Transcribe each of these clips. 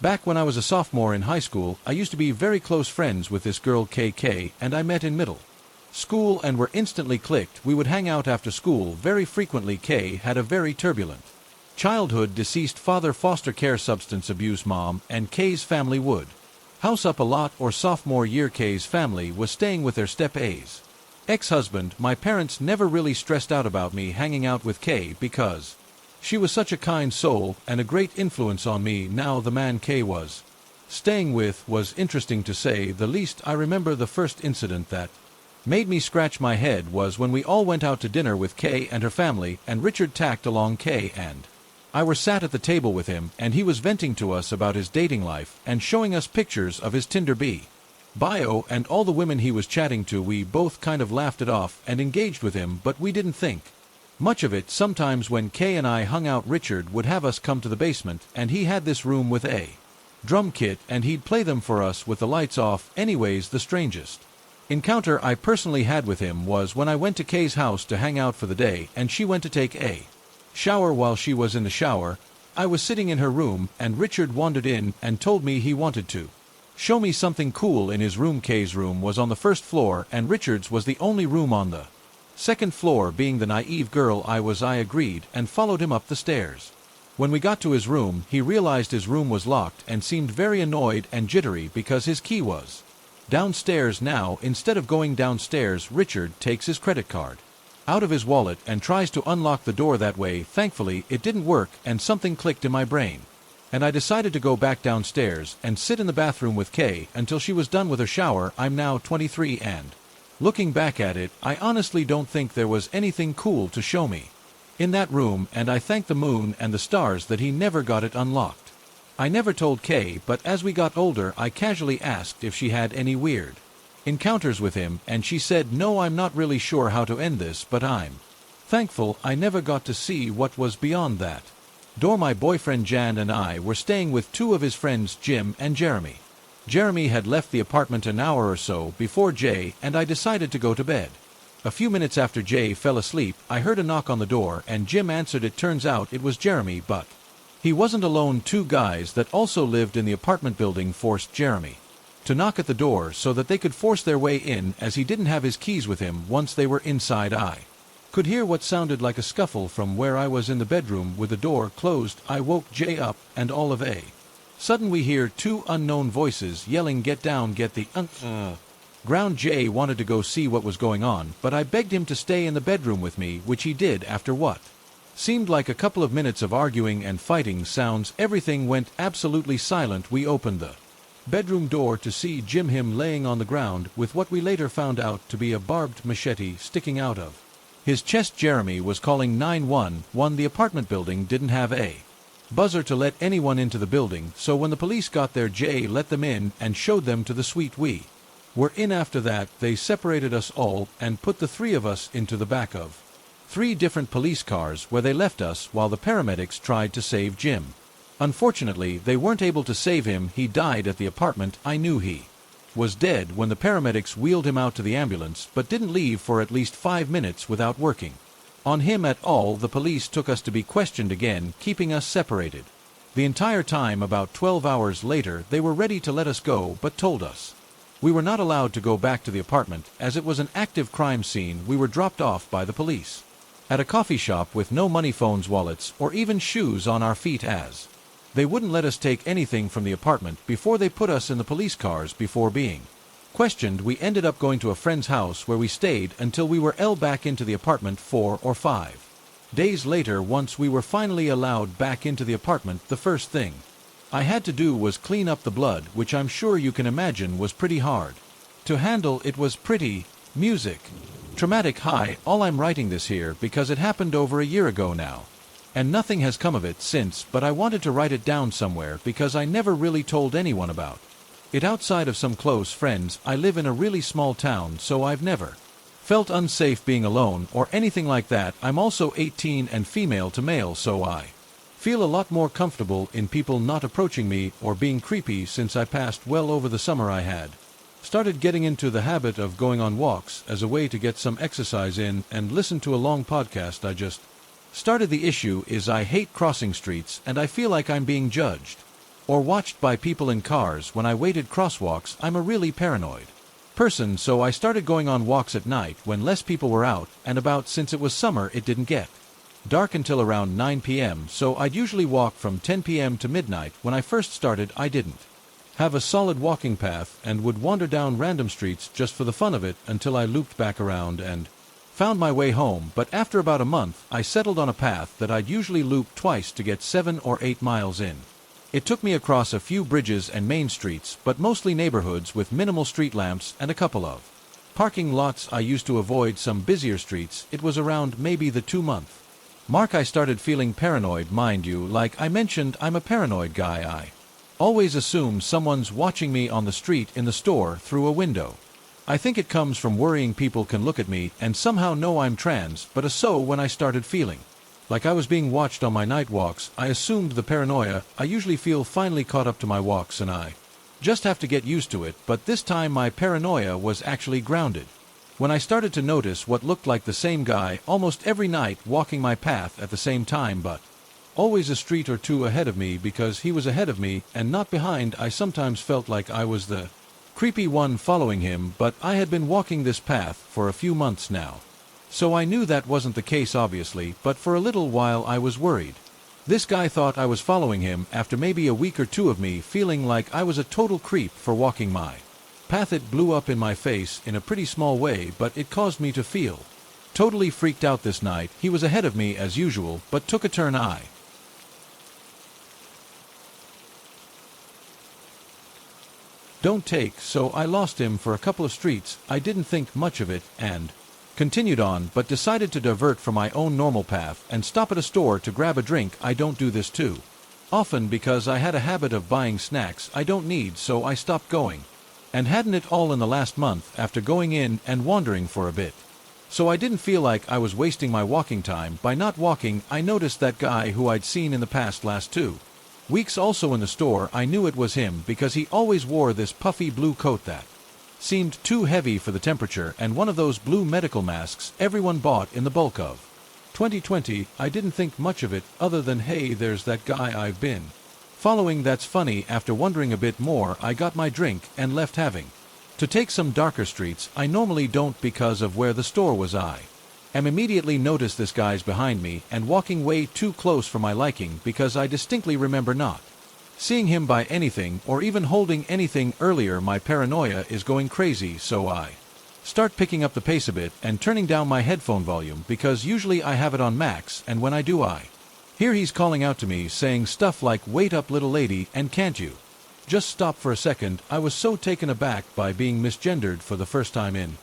Back when I was a sophomore in high school, I used to be very close friends with this girl KK, and I met in middle school and were instantly clicked. We would hang out after school very frequently. K had a very turbulent childhood, deceased father, foster care, substance abuse mom, and K's family would house up a lot. Or sophomore year, K's family was staying with their step-A's ex-husband. My parents never really stressed out about me hanging out with K because she was such a kind soul and a great influence on me. Now the man K was staying with was interesting to say the least. I remember the first incident that made me scratch my head was when we all went out to dinner with K and her family, and Richard tacked along. K and I were sat at the table with him, and he was venting to us about his dating life and showing us pictures of his Tinder bio and all the women he was chatting to. We both kind of laughed it off and engaged with him, but we didn't think much of it. Sometimes when Kay and I hung out, Richard would have us come to the basement, and he had this room with a drum kit, and he'd play them for us with the lights off. Anyways, the strangest encounter I personally had with him was when I went to Kay's house to hang out for the day, and she went to take a shower. While she was in the shower, I was sitting in her room, and Richard wandered in and told me he wanted to show me something cool in his room. Kay's room was on the first floor, and Richard's was the only room on the second floor. Being the naive girl I was, I agreed and followed him up the stairs. When we got to his room, he realized his room was locked and seemed very annoyed and jittery because his key was downstairs. Now, instead of going downstairs, Richard takes his credit card out of his wallet and tries to unlock the door that way. Thankfully, it didn't work, and something clicked in my brain, and I decided to go back downstairs and sit in the bathroom with Kay until she was done with her shower. I'm now 23, and looking back at it, I honestly don't think there was anything cool to show me in that room, and I thank the moon and the stars that he never got it unlocked. I never told Kay, but as we got older, I casually asked if she had any weird encounters with him, and she said, "No, I'm not really sure how to end this, but I'm thankful I never got to see what was beyond that door." My boyfriend Jan and I were staying with two of his friends, Jim and Jeremy. Jeremy had left the apartment an hour or so before Jay, and I decided to go to bed. A few minutes after Jay fell asleep, I heard a knock on the door, and Jim answered. It turns out it was Jeremy, but he wasn't alone. Two guys that also lived in the apartment building forced Jeremy to knock at the door so that they could force their way in, as he didn't have his keys with him. Once they were inside, I could hear what sounded like a scuffle from where I was in the bedroom with the door closed. I woke Jay up, and all of a sudden we hear two unknown voices yelling, "Get down, get the ground." Jay wanted to go see what was going on, but I begged him to stay in the bedroom with me, which he did. After what seemed like a couple of minutes of arguing and fighting sounds, everything went absolutely silent. We opened the bedroom door to see him laying on the ground with what we later found out to be a barbed machete sticking out of his chest. Jeremy was calling 911. The apartment building didn't have a buzzer to let anyone into the building, so when the police got there, Jay let them in and showed them to the suite we were in. After that, they separated us all and put the three of us into the back of three different police cars, where they left us while the paramedics tried to save Jim. Unfortunately, they weren't able to save him. He died at the apartment. I knew he was dead when the paramedics wheeled him out to the ambulance, but didn't leave for at least 5 minutes without working on him at all. The police took us to be questioned again, keeping us separated the entire time. About 12 hours later, they were ready to let us go, but told us we were not allowed to go back to the apartment, as it was an active crime scene. We were dropped off by the police at a coffee shop with no money, phones, wallets, or even shoes on our feet, as they wouldn't let us take anything from the apartment before they put us in the police cars. Before being questioned, we ended up going to a friend's house where we stayed until we were back into the apartment 4 or 5 days later. Once we were finally allowed back into the apartment, the first thing I had to do was clean up the blood, which I'm sure you can imagine was pretty hard to handle. It was pretty traumatic. Hi, all, I'm writing this here because it happened over a year ago now, and nothing has come of it since, but I wanted to write it down somewhere because I never really told anyone about it outside of some close friends. I live in a really small town, so I've never felt unsafe being alone or anything like that. I'm also 18 and female to male, so I feel a lot more comfortable in people not approaching me or being creepy since I passed well over the summer. I had started getting into the habit of going on walks as a way to get some exercise in and listen to a long podcast. I just started. The issue is I hate crossing streets, and I feel like I'm being judged or watched by people in cars when I waited crosswalks. I'm a really paranoid person, so I started going on walks at night when less people were out and about. Since it was summer, it didn't get dark until around 9 p.m., so I'd usually walk from 10 p.m. to midnight. When I first started, I didn't have a solid walking path and would wander down random streets just for the fun of it until I looped back around and found my way home. But after about a month, I settled on a path that I'd usually loop twice to get 7 or 8 miles in. It took me across a few bridges and main streets, but mostly neighborhoods with minimal street lamps and a couple of parking lots. I used to avoid some busier streets. It was around maybe the 2-month mark I started feeling paranoid. Mind you, like I mentioned, I'm a paranoid guy. I always assume someone's watching me on the street, in the store, through a window. I think it comes from worrying people can look at me and somehow know I'm trans. But so when I started feeling like I was being watched on my night walks, I assumed the paranoia I usually feel finally caught up to my walks, and I just have to get used to it. But this time my paranoia was actually grounded when I started to notice what looked like the same guy almost every night walking my path at the same time, but always a street or two ahead of me because he was ahead of me and not behind. I sometimes felt like I was the creepy one following him, but I had been walking this path for a few months now, so I knew that wasn't the case obviously. But for a little while I was worried this guy thought I was following him. After maybe a week or two of me feeling like I was a total creep for walking my path, it blew up in my face in a pretty small way, but it caused me to feel totally freaked out this night. He was ahead of me as usual, but took a turn I don't take, so I lost him for a couple of streets. I didn't think much of it and continued on, but decided to divert from my own normal path and stop at a store to grab a drink. I don't do this too often because I had a habit of buying snacks I don't need, so I stopped going and hadn't it all in the last month after going in and wandering for a bit. So I didn't feel like I was wasting my walking time by not walking. I noticed that guy who I'd seen in the past last 2 weeks also in the store. I knew it was him because he always wore this puffy blue coat that seemed too heavy for the temperature, and one of those blue medical masks everyone bought in the bulk of 2020. I didn't think much of it other than, hey, there's that guy I've been following. That's funny. After wondering a bit more, I got my drink and left, having to take some darker streets I normally don't because of where the store was. I am immediately noticed this guy's behind me and walking way too close for my liking because I distinctly remember not seeing him buy anything or even holding anything earlier. My paranoia is going crazy, so I start picking up the pace a bit and turning down my headphone volume because usually I have it on max, and when I do I hear he's calling out to me saying stuff like, "Wait up, little lady, and can't you just stop for a second?" I was so taken aback by being misgendered for the first time in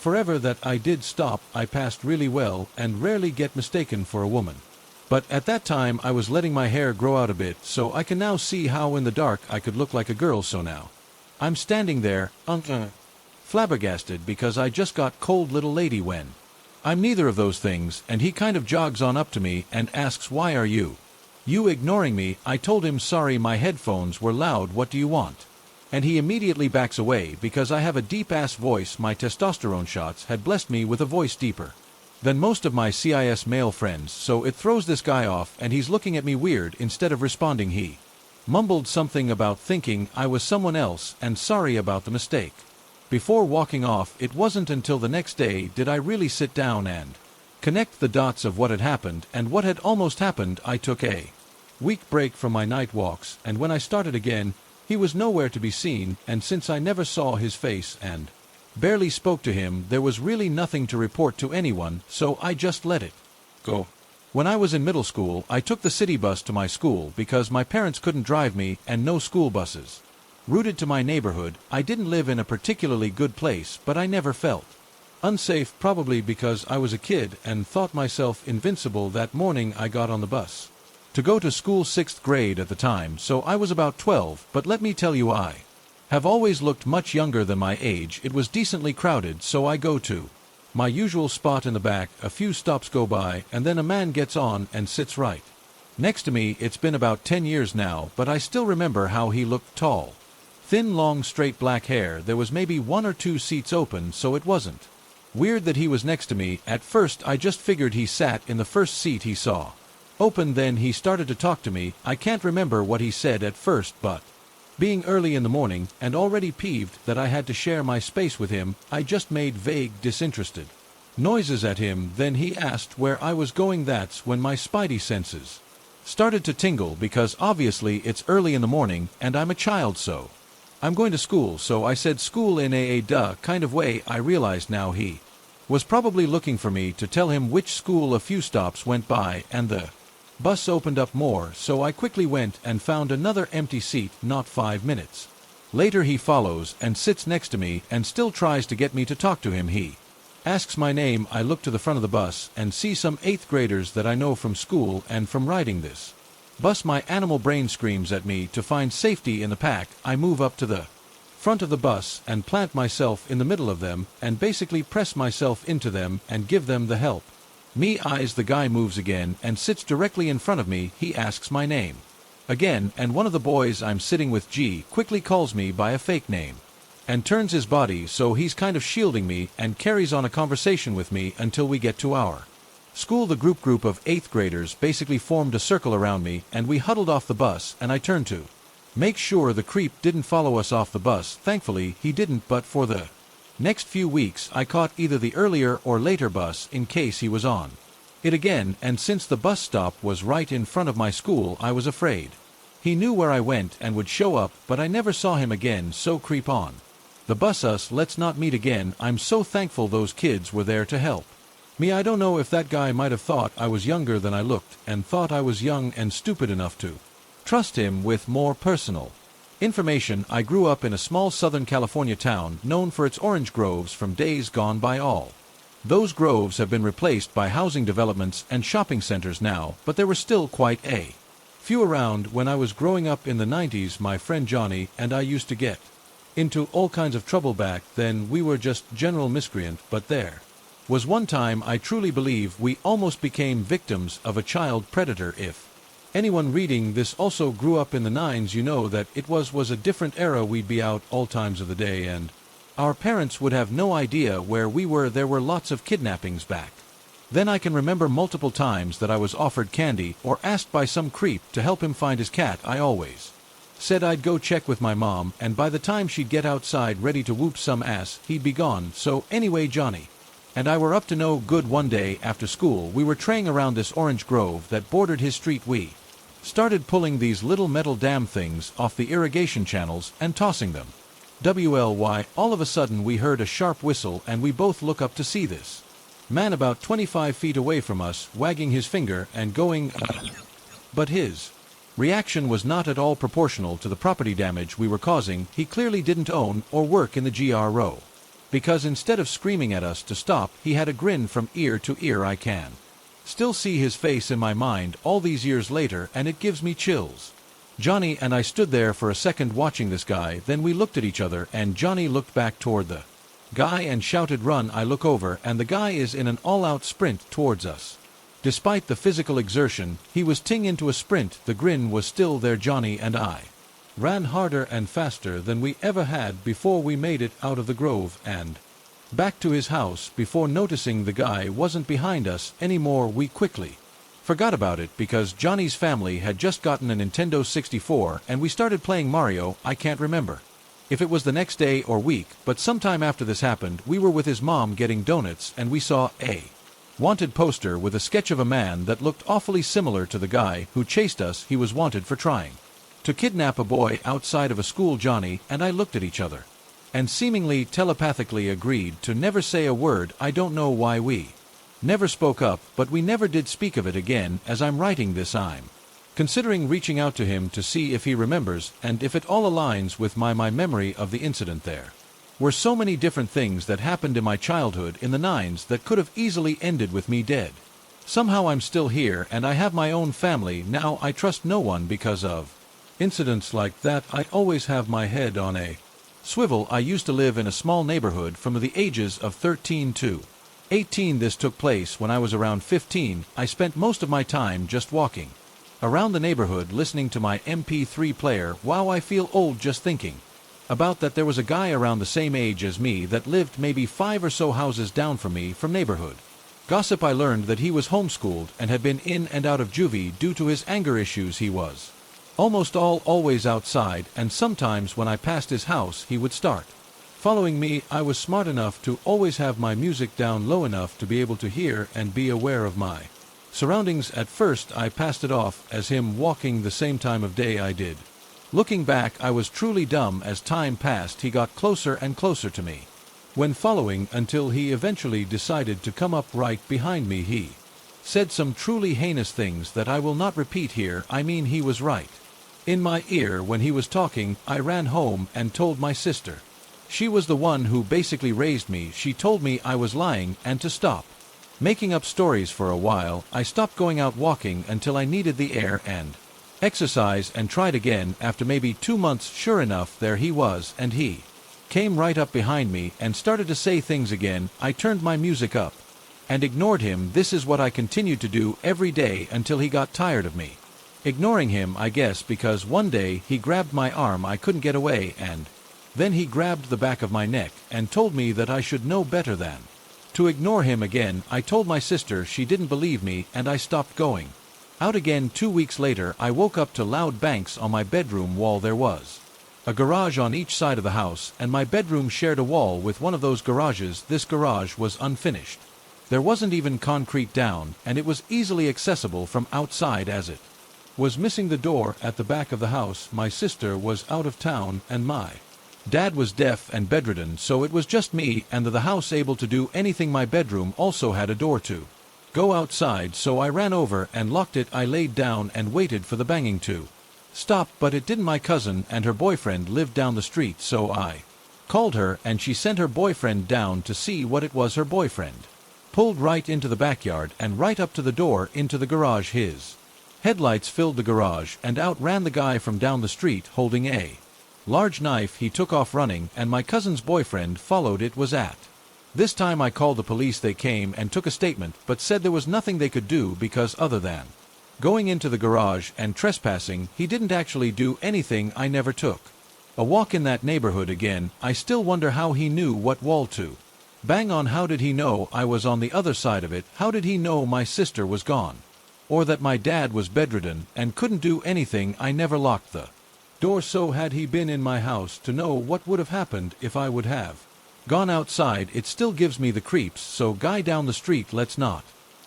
forever that I did stop. I passed really well and rarely get mistaken for a woman. But at that time I was letting my hair grow out a bit, so I can now see how in the dark I could look like a girl. So now I'm standing there, flabbergasted because I just got cold little lady when I'm neither of those things. And he kind of jogs on up to me and asks, "Why are you ignoring me?" I told him, "Sorry, my headphones were loud. What do you want?" And he immediately backs away because I have a deep-ass voice. My testosterone shots had blessed me with a voice deeper than most of my CIS male friends, so it throws this guy off, and he's looking at me weird. Instead of responding, he mumbled something about thinking I was someone else and sorry about the mistake. Before walking off, it wasn't until the next day did I really sit down and connect the dots of what had happened and what had almost happened. I took a week break from my night walks, and when I started again, he was nowhere to be seen, and since I never saw his face and barely spoke to him, there was really nothing to report to anyone, so I just let it go. When I was in middle school, I took the city bus to my school because my parents couldn't drive me and no school buses routed to my neighborhood. I didn't live in a particularly good place, but I never felt unsafe, probably because I was a kid and thought myself invincible. That morning I got on the bus to go to school, 6th grade at the time, so I was about 12, but let me tell you, I have always looked much younger than my age. It was decently crowded, so I go to my usual spot in the back. A few stops go by, and then a man gets on and sits right next to me. It's been about 10 years now, but I still remember how he looked: tall, thin, long, straight black hair. There was maybe 1 or 2 seats open, so it wasn't weird that he was next to me. At first I just figured he sat in the first seat he saw. Open then he started to talk to me. I can't remember what he said at first, but being early in the morning and already peeved that I had to share my space with him, I just made vague, disinterested noises at him. Then he asked where I was going. That's when my spidey senses started to tingle, because obviously it's early in the morning and I'm a child, so I'm going to school. So I said school in a duh kind of way. I realized now he was probably looking for me to tell him which school. A few stops went by and the bus opened up more, so I quickly went and found another empty seat. Not 5 minutes later he follows and sits next to me and still tries to get me to talk to him. He asks my name. I look to the front of the bus and see some 8th graders that I know from school and from riding this bus. My animal brain screams at me to find safety in the pack. I move up to the front of the bus and plant myself in the middle of them and basically press myself into them and give them the help. Me eyes. The guy moves again and sits directly in front of me. He asks my name again, and one of the boys I'm sitting with, G, quickly calls me by a fake name and turns his body so he's kind of shielding me and carries on a conversation with me until we get to our school. The group of 8th graders basically formed a circle around me and we huddled off the bus, and I turned to make sure the creep didn't follow us off the bus. Thankfully he didn't, but for the next few weeks I caught either the earlier or later bus in case he was on it again, and since the bus stop was right in front of my school, I was afraid he knew where I went and would show up, but I never saw him again. So creep on the bus us. Let's not meet again. I'm so thankful those kids were there to help me. I don't know if that guy might have thought I was younger than I looked and thought I was young and stupid enough to trust him with more personal information. I grew up in a small Southern California town known for its orange groves from days gone by. All those groves have been replaced by housing developments and shopping centers now, but there were still quite a few around. When I was growing up in the 90s, my friend Johnny and I used to get into all kinds of trouble. Back then we were just general miscreant, but there was one time I truly believe we almost became victims of a child predator. If anyone reading this also grew up in the 90s, you know that it was a different era. We'd be out all times of the day and our parents would have no idea where we were. There were lots of kidnappings back then. I can remember multiple times that I was offered candy or asked by some creep to help him find his cat. I always said I'd go check with my mom, and by the time she'd get outside ready to whoop some ass, he'd be gone. So anyway, Johnny and I were up to no good. One day after school we were trailing around this orange grove that bordered his street. We started pulling these little metal dam things off the irrigation channels and tossing them. WLY, all of a sudden we heard a sharp whistle and we both look up to see this man about 25 feet away from us, wagging his finger and going, but his reaction was not at all proportional to the property damage we were causing. He clearly didn't own or work in the GRO, because instead of screaming at us to stop, he had a grin from ear to ear. I can still see his face in my mind all these years later, and it gives me chills. Johnny and I stood there for a second watching this guy, then we looked at each other and Johnny looked back toward the guy and shouted, "Run!" I look over and the guy is in an all-out sprint towards us. Despite the physical exertion, he was ting into a sprint. The grin was still there. Johnny and I ran harder and faster than we ever had before. We made it out of the grove and back to his house before noticing the guy wasn't behind us anymore. We quickly forgot about it because Johnny's family had just gotten a Nintendo 64 and we started playing Mario. I can't remember if it was the next day or week, but sometime after this happened, we were with his mom getting donuts and we saw a wanted poster with a sketch of a man that looked awfully similar to the guy who chased us. He was wanted for trying to kidnap a boy outside of a school. Johnny and I looked at each other and seemingly telepathically agreed to never say a word. I don't know why we never spoke up, but we never did speak of it again. As I'm writing this, I'm considering reaching out to him to see if he remembers and if it all aligns with my memory of the incident. There were so many different things that happened in my childhood in the 90s that could have easily ended with me dead. Somehow I'm still here and I have my own family now. I trust no one because of incidents like that. I always have my head on a swivel. I used to live in a small neighborhood from the ages of 13 to 18. This took place when I was around 15. I spent most of my time just walking around the neighborhood listening to my MP3 player. Wow, I feel old just thinking about that. There was a guy around the same age as me that lived maybe 5 or so houses down from me from neighborhood. Gossip I learned that he was homeschooled and had been in and out of juvie due to his anger issues. He was always outside, and sometimes when I passed his house he would start following me. I was smart enough to always have my music down low enough to be able to hear and be aware of my surroundings. At first I passed it off as him walking the same time of day I did. Looking back, I was truly dumb. As time passed, he got closer and closer to me. When following, until he eventually decided to come up right behind me, he said some truly heinous things that I will not repeat here. I mean, he was right in my ear when he was talking. I ran home and told my sister. She was the one who basically raised me. She told me I was lying and to stop making up stories. For a while, I stopped going out walking until I needed the air and exercise, and tried again after maybe 2 months. Sure enough, there he was, and he came right up behind me and started to say things again. I turned my music up and ignored him. This is what I continued to do every day until he got tired of me ignoring him, I guess, because one day he grabbed my arm. I couldn't get away, and then he grabbed the back of my neck and told me that I should know better than to ignore him again. I told my sister. She didn't believe me, and I stopped going out again. 2 weeks later, I woke up to loud bangs on my bedroom wall. There was a garage on each side of the house, and my bedroom shared a wall with one of those garages. This garage was unfinished. There wasn't even concrete down, and it was easily accessible from outside as it was missing the door at the back of the house. My sister was out of town, and my dad was deaf and bedridden, so it was just me and the house able to do anything. My bedroom also had a door to go outside, so I ran over and locked it. I laid down and waited for the banging to stop, but it didn't. My cousin and her boyfriend lived down the street, so I called her, and she sent her boyfriend down to see what it was. Her boyfriend pulled right into the backyard and right up to the door into the garage. His headlights filled the garage, and out ran the guy from down the street holding a large knife. He took off running, and my cousin's boyfriend followed. It was at this time I called the police. They came and took a statement, but said there was nothing they could do because other than going into the garage and trespassing, he didn't actually do anything. I never took a walk in that neighborhood again. I still wonder how he knew what wall to bang on. How did he know I was on the other side of it? How did he know my sister was gone? Or that my dad was bedridden and couldn't do anything? I never locked the door, so had he been in my house to know what would have happened if I would have gone outside? It still gives me the creeps. So guy down the street, let's not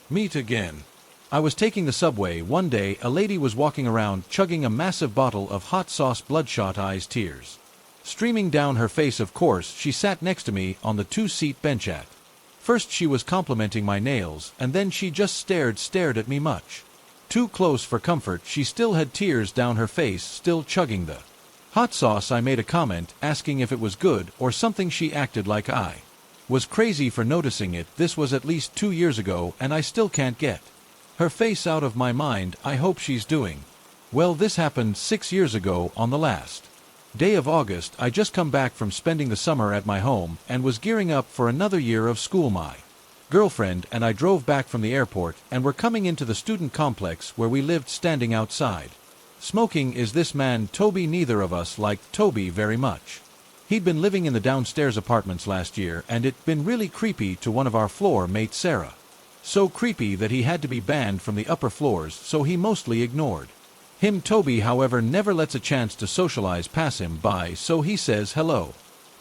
meet again. I was taking the subway one day. A lady was walking around chugging a massive bottle of hot sauce, bloodshot eyes, tears streaming down her face. Of course, she sat next to me on the 2-seat bench. At first she was complimenting my nails, and then she just stared at me much too close for comfort. She still had tears down her face, still chugging the hot sauce. I made a comment asking if it was good or something. She acted like I was crazy for noticing it. This was at least 2 years ago, and I still can't get her face out of my mind. I hope she's doing well. This happened 6 years ago on the last day of August. I just come back from spending the summer at my home and was gearing up for another year of school. My girlfriend and I drove back from the airport and were coming into the student complex where we lived, standing outside smoking. Is this man Toby? Neither of us liked Toby very much. He'd been living in the downstairs apartments last year, and it'd been really creepy to one of our floor mates, Sarah. So creepy that he had to be banned from the upper floors, so he mostly ignored him. Toby, however, never lets a chance to socialize pass him by, so he says hello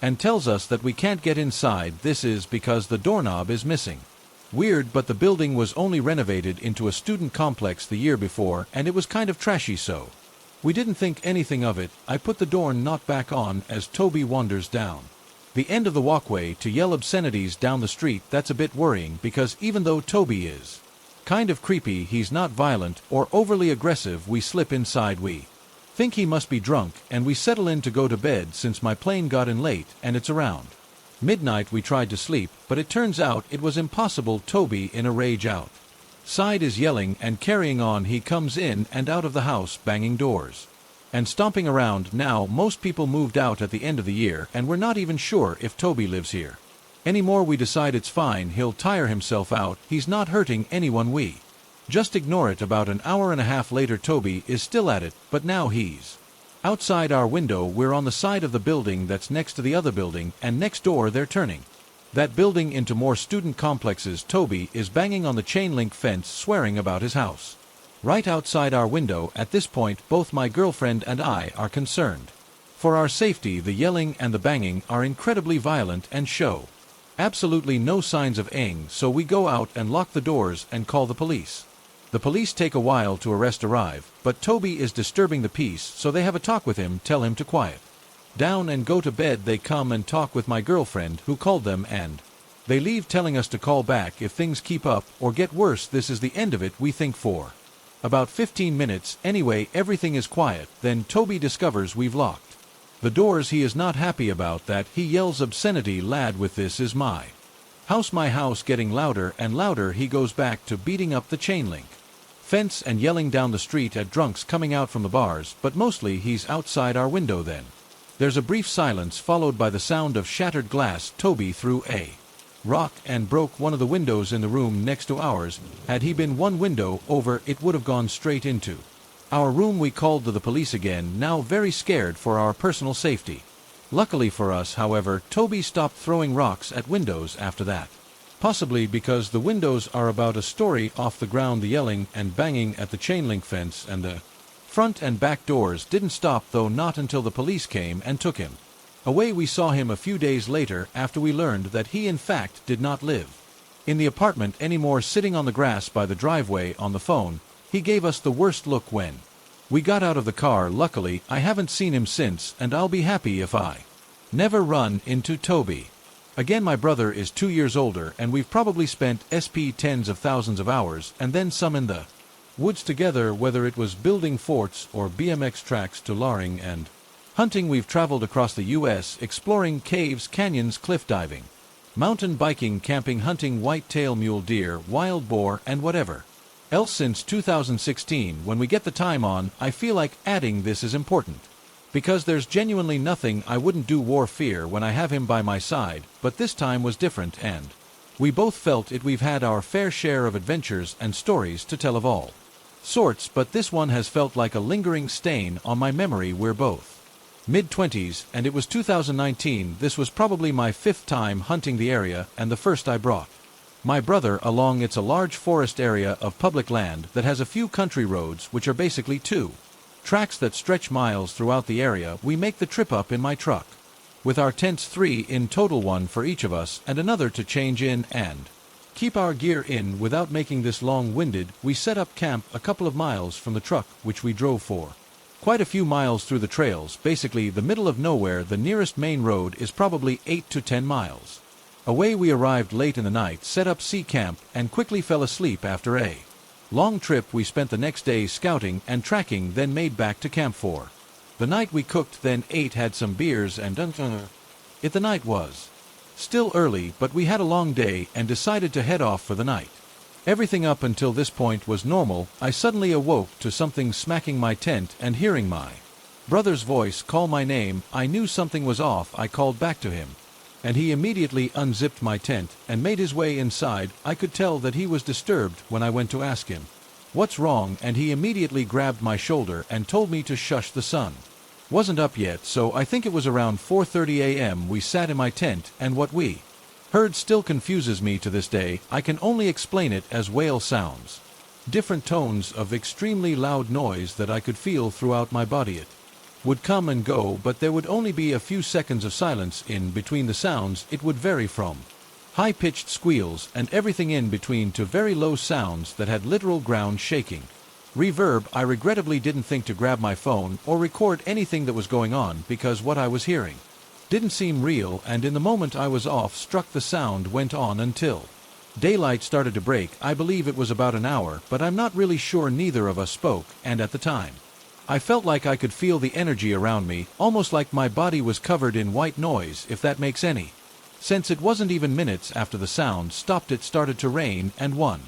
and tells us that we can't get inside. This is because the doorknob is missing. Weird, but the building was only renovated into a student complex the year before, and it was kind of trashy, so we didn't think anything of it. I put the door knob back on as Toby wanders down the end of the walkway to yell obscenities down the street. That's a bit worrying, because even though Toby is kind of creepy, he's not violent or overly aggressive. We slip inside. We think he must be drunk, and we settle in to go to bed since my plane got in late, and it's around midnight. We tried to sleep, but it turns out it was impossible. Toby, in a rage outside, is yelling and carrying on. He comes in and out of the house, banging doors and stomping around. Now, most people moved out at the end of the year, and we're not even sure if Toby lives here anymore. We decide it's fine, he'll tire himself out, he's not hurting anyone, we just ignore it. About an hour and a half later, Toby is still at it, but now he's outside our window. We're on the side of the building that's next to the other building, and next door they're turning That building into more student complexes. Toby is banging on the chain link fence, swearing about his house. Right outside our window. At this point, both my girlfriend and I are concerned. For our safety, the yelling and the banging are incredibly violent and show absolutely no signs of anger, so we go out and lock the doors and call the police. The police take a while to arrive, but Toby is disturbing the peace, so they have a talk with him, tell him to quiet down and go to bed. They come and talk with my girlfriend who called them, and they leave telling us to call back if things keep up or get worse. This is the end of it, we think, for about 15 minutes. Anyway, everything is quiet. Then Toby discovers we've locked the doors. He is not happy about that. He yells obscenity. Lad, with this is my house, getting louder and louder. He goes back to beating up the chain link fence and yelling down the street at drunks coming out from the bars, but mostly he's outside our window. Then there's a brief silence followed by the sound of shattered glass. Toby threw a rock and broke one of the windows in the room next to ours. Had he been one window over, it would have gone straight into our room. We called to the police again, now very scared for our personal safety. Luckily for us, however, Toby stopped throwing rocks at windows after that. Possibly because the windows are about a story off the ground. The yelling and banging at the chain link fence and the front and back doors didn't stop, though, not until the police came and took him away. We saw him a few days later after we learned that he in fact did not live in the apartment anymore. Sitting on the grass by the driveway on the phone, he gave us the worst look when we got out of the car. Luckily, I haven't seen him since, and I'll be happy if I never run into Toby again. My brother is 2 years older, and we've probably spent tens of thousands of hours and then some in the woods together, whether it was building forts or BMX tracks to laring and hunting. We've traveled across the U.S., exploring caves, canyons, cliff diving, mountain biking, camping, hunting white-tailed mule deer, wild boar, and whatever else since 2016. When we get the time on, I feel like adding this is important, because there's genuinely nothing I wouldn't do. War fear when I have him by my side, but this time was different, and we both felt it. We've had our fair share of adventures and stories to tell of all sorts, but this one has felt like a lingering stain on my memory. We're both mid-20s, and it was 2019. This was probably my 5th time hunting the area, and the first I brought my brother along. It's a large forest area of public land that has a few country roads, which are basically 2 tracks that stretch miles throughout the area. We make the trip up in my truck with our tents, 3 in total, 1 for each of us and another to change in and keep our gear in. Without making this long-winded, we set up camp a couple of miles from the truck, which we drove for quite a few miles through the trails, basically the middle of nowhere. The nearest main road is probably 8 to 10 miles away. We arrived late in the night, set up sea camp, and quickly fell asleep after a long trip. We spent the next day scouting and tracking, then made back to camp for the night. We cooked, then ate, had some beers, and the night was still early, but we had a long day and decided to head off for the night. Everything up until this point was normal. I suddenly awoke to something smacking my tent and hearing my brother's voice call my name. I knew something was off. I called back to him, and he immediately unzipped my tent and made his way inside. I could tell that he was disturbed when I went to ask him what's wrong, and he immediately grabbed my shoulder and told me to shush. The sun wasn't up yet, so I think it was around 4:30 a.m. We sat in my tent, and what we heard still confuses me to this day. I can only explain it as whale sounds, different tones of extremely loud noise that I could feel throughout my body. It would come and go, but there would only be a few seconds of silence in between the sounds. It would vary from high-pitched squeals and everything in between to very low sounds that had literal ground shaking reverb. I regrettably didn't think to grab my phone or record anything that was going on, because what I was hearing didn't seem real, and in the moment I was off struck, the sound went on until daylight started to break. I believe it was about an hour, but I'm not really sure. Neither of us spoke, and at the time I felt like I could feel the energy around me, almost like my body was covered in white noise, if that makes any sense. It wasn't even minutes after the sound stopped it started to rain, and one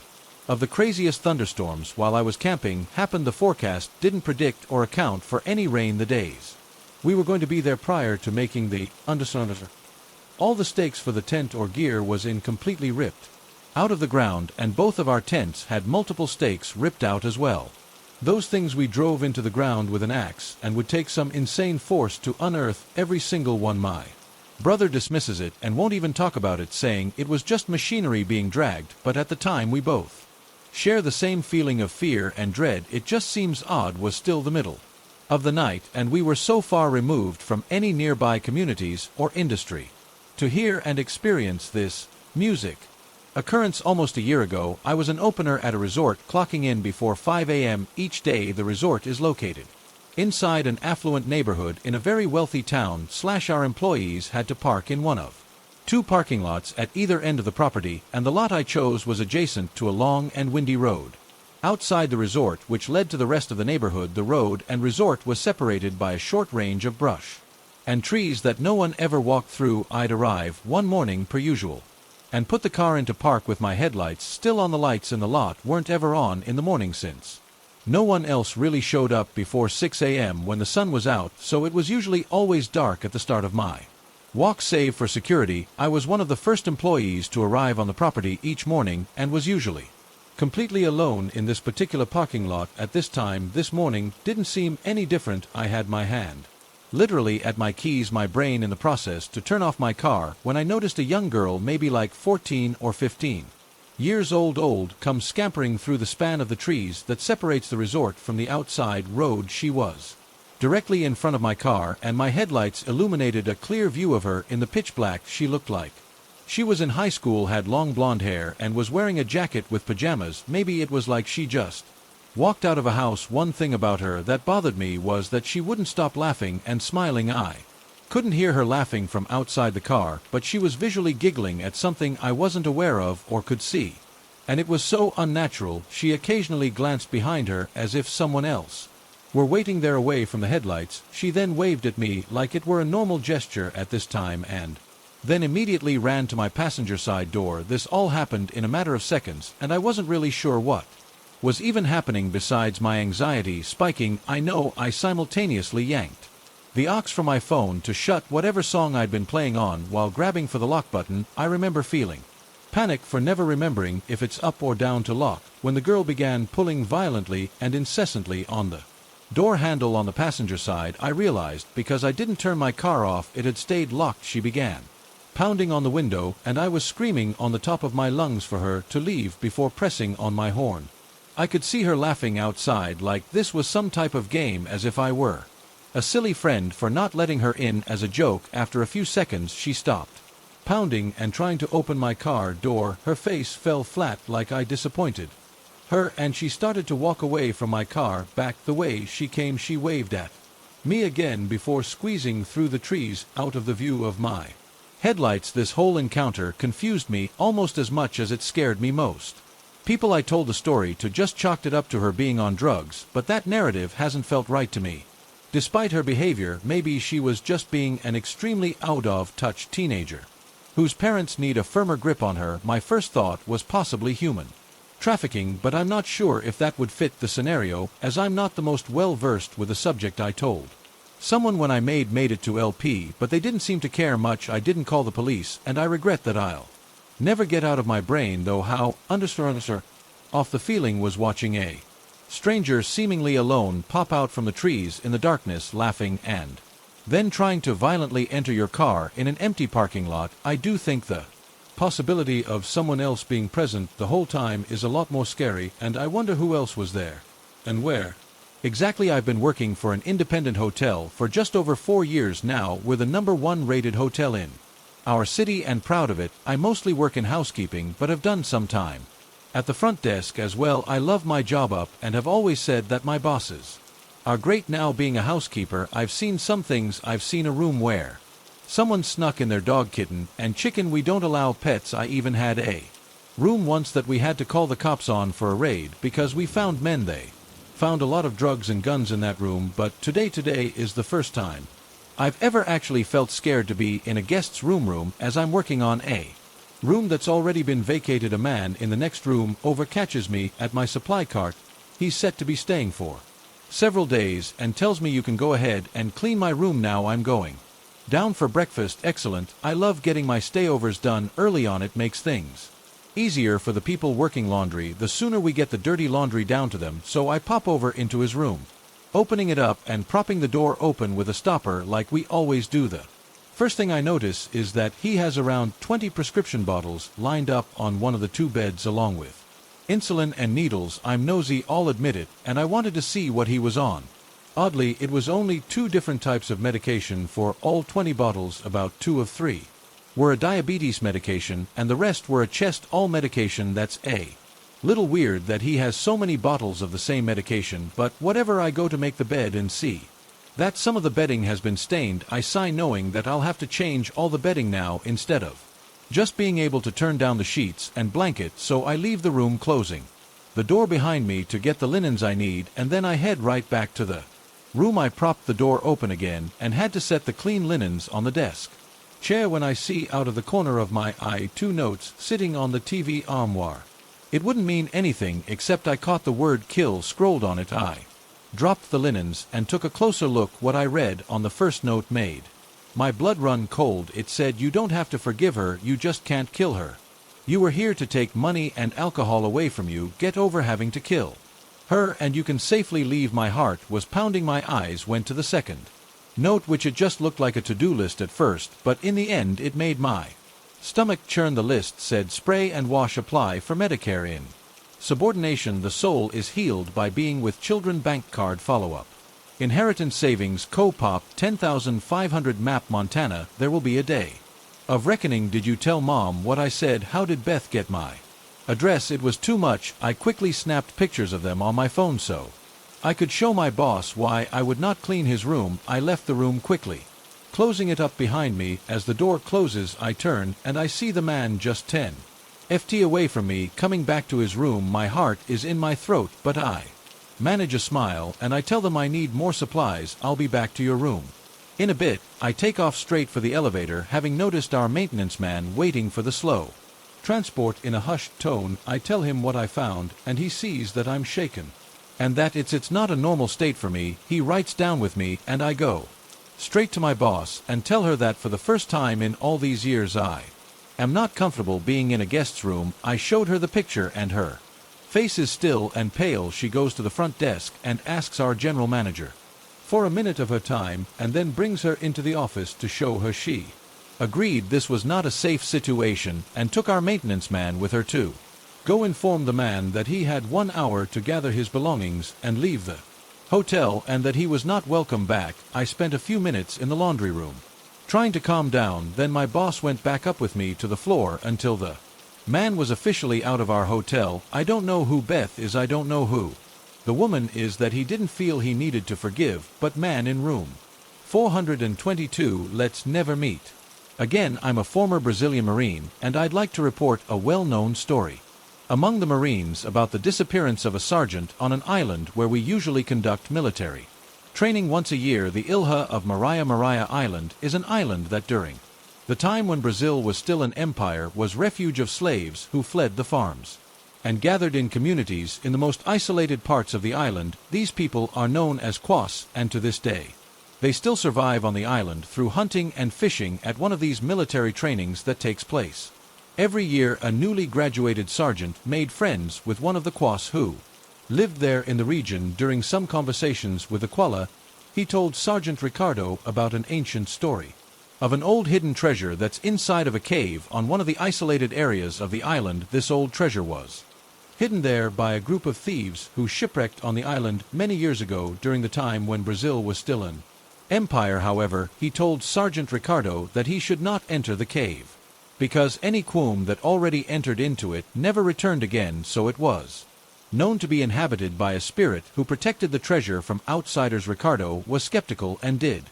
of the craziest thunderstorms while I was camping happened. The forecast didn't predict or account for any rain the days we were going to be there. Prior to making the understanding, all the stakes for the tent or gear was in completely ripped out of the ground, and both of our tents had multiple stakes ripped out as well. Those things we drove into the ground with an axe, and would take some insane force to unearth every single one. My Brother dismisses it and won't even talk about it, saying it was just machinery being dragged, but at the time we both share the same feeling of fear and dread. It just seems odd was still the middle of the night, and we were so far removed from any nearby communities or industry to hear and experience this music. Occurrence almost a year ago. I was an opener at a resort, clocking in before 5 a.m. each day. The resort is located inside an affluent neighborhood in a very wealthy town. Our employees had to park in one of two parking lots at either end of the property, and the lot I chose was adjacent to a long and windy road outside the resort, which led to the rest of the neighborhood. The road and resort was separated by a short range of brush and trees that no one ever walked through. I'd arrive one morning per usual and put the car into park with my headlights still on. The lights in the lot weren't ever on in the morning, since no one else really showed up before 6 a.m. when the sun was out, so it was usually always dark at the start of my walk. Save for security, I was one of the first employees to arrive on the property each morning and was usually completely alone in this particular parking lot at this time. This morning didn't seem any different. I had my hand literally at my keys, my brain in the process to turn off my car, when I noticed a young girl, maybe like 14 or 15 years old, come scampering through the span of the trees that separates the resort from the outside road. She was directly in front of my car, and my headlights illuminated a clear view of her in the pitch black. She looked like she was in high school, had long blonde hair, and was wearing a jacket with pajamas. Maybe it was like she just walked out of a house. One thing about her that bothered me was that she wouldn't stop laughing and smiling. I couldn't hear her laughing from outside the car, but she was visually giggling at something I wasn't aware of or could see. And it was so unnatural. She occasionally glanced behind her as if someone else were waiting there away from the headlights. She then waved at me like it were a normal gesture at this time, and then immediately ran to my passenger side door. This all happened in a matter of seconds, and I wasn't really sure what was even happening. Besides my anxiety spiking, I simultaneously yanked the aux from my phone to shut whatever song I'd been playing on while grabbing for the lock button. I remember feeling panic for never remembering if it's up or down to lock, when the girl began pulling violently and incessantly on the door handle on the passenger side. I realized because I didn't turn my car off it had stayed locked. She began pounding on the window, and I was screaming on the top of my lungs for her to leave before pressing on my horn. I could see her laughing outside like this was some type of game, as if I were a silly friend for not letting her in as a joke. After a few seconds she stopped pounding and trying to open my car door. Her face fell flat like I disappointed her, and she started to walk away from my car back the way she came. She waved at me again before squeezing through the trees out of the view of my headlights. This whole encounter confused me almost as much as it scared me. Most people I told the story to just chalked it up to her being on drugs, but that narrative hasn't felt right to me. Despite her behavior, maybe she was just being an extremely out of touch teenager whose parents need a firmer grip on her. My first thought was possibly human trafficking, but I'm not sure if that would fit the scenario, as I'm not the most well versed with the subject. I told someone when I made it to LP, but they didn't seem to care much. I didn't call the police, and I regret that. I'll never get out of my brain though how off the feeling was watching a stranger seemingly alone pop out from the trees in the darkness, laughing and then trying to violently enter your car in an empty parking lot. I do think the possibility of someone else being present the whole time is a lot more scary, and I wonder who else was there and where exactly. I've been working for an independent hotel for just over 4 years now. We're the #1 rated hotel in our city and proud of it. I mostly work in housekeeping, but have done some time at the front desk as well. I love my job up and have always said that my bosses are great. Now, being a housekeeper, I've seen some things. I've seen a room where someone snuck in their dog, kitten, and chicken. We don't allow pets. I even had a room once that we had to call the cops on for a raid because we found men. They found a lot of drugs and guns in that room. But today is the first time I've ever actually felt scared to be in a guest's room, as I'm working on a room that's already been vacated. A man in the next room overcatches me at my supply cart. He's set to be staying for several days and tells me, you can go ahead and clean my room now. I'm going down for breakfast. Excellent. I love getting my stayovers done early on. It makes things easier for the people working laundry. The sooner we get the dirty laundry down to them. So I pop over into his room, opening it up and propping the door open with a stopper like we always do. The First thing I notice is that he has around 20 prescription bottles lined up on one of the two beds along with insulin and needles. I'm nosy, I'll admit it, and I wanted to see what he was on. Oddly, it was only 2 different types of medication for all 20 bottles. About 2 of 3 were a diabetes medication, and the rest were a chest all medication. That's a little weird that he has so many bottles of the same medication, but whatever. I go to make the bed and see that some of the bedding has been stained. I sigh, knowing that I'll have to change all the bedding now instead of just being able to turn down the sheets and blanket, so I leave the room, closing the door behind me to get the linens I need, and then I head right back to the room. I propped the door open again and had to set the clean linens on the desk chair when I see out of the corner of my eye 2 notes sitting on the TV armoire. It wouldn't mean anything except I caught the word kill scrolled on it. I dropped the linens and took a closer look. What I read on the first note made my blood run cold. It said, "You don't have to forgive her, you just can't kill her. You were here to take money and alcohol away from you. Get over having to kill her and you can safely leave." My heart was pounding, my eyes went to the second note, which it just looked like a to-do list at first, but in the end it made my stomach churn. The list said, "Spray and wash, apply for Medicare in subordination. The soul is healed by being with children. Bank card follow-up. Inheritance savings co-pop 10,500 map Montana. There will be a day of reckoning. Did you tell Mom what I said? How did Beth get my address?" It was too much. I quickly snapped pictures of them on my phone so I could show my boss why I would not clean his room. I left the room quickly, closing it up behind me. As the door closes, I turn and I see the man just 10 ft away from me coming back to his room. My heart is in my throat, but I manage a smile and I tell them I need more supplies. I'll be back to your room in a bit. I take off straight for the elevator, having noticed our maintenance man waiting for the slow transport. In a hushed tone, I tell him what I found, and he sees that I'm shaken and that it's not a normal state for me. He writes down with me, and I go straight to my boss and tell her that for the first time in all these years I am not comfortable being in a guest's room. I showed her the picture and her face is still and pale. She goes to the front desk and asks our general manager for a minute of her time, and then brings her into the office to show her. She agreed this was not a safe situation and took our maintenance man with her to go inform the man that he had 1 hour to gather his belongings and leave the hotel, and that he was not welcome back. I spent a few minutes in the laundry room trying to calm down. Then my boss went back up with me to the floor until the man was officially out of our hotel. I don't know who Beth is. I don't know who the woman is that he didn't feel he needed to forgive, but man in room 422, let's never meet again. I'm a former Brazilian Marine, and I'd like to report a well-known story among the Marines about the disappearance of a sergeant on an island where we usually conduct military training once a year. The Ilha of Maria Island is an island that during the time when Brazil was still an empire was refuge of slaves who fled the farms and gathered in communities in the most isolated parts of the island. These people are known as Quas, and to this day they still survive on the island through hunting and fishing. At one of these military trainings that takes place every year, a newly graduated sergeant made friends with one of the Quas who lived there in the region. During some conversations with the Quala, he told Sergeant Ricardo about an ancient story of an old hidden treasure that's inside of a cave on one of the isolated areas of the island. This old treasure was hidden there by a group of thieves who shipwrecked on the island many years ago during the time when Brazil was still an empire. However, he told Sergeant Ricardo that he should not enter the cave because any quum that already entered into it never returned again. So it was known to be inhabited by a spirit who protected the treasure from outsiders. Ricardo was skeptical and did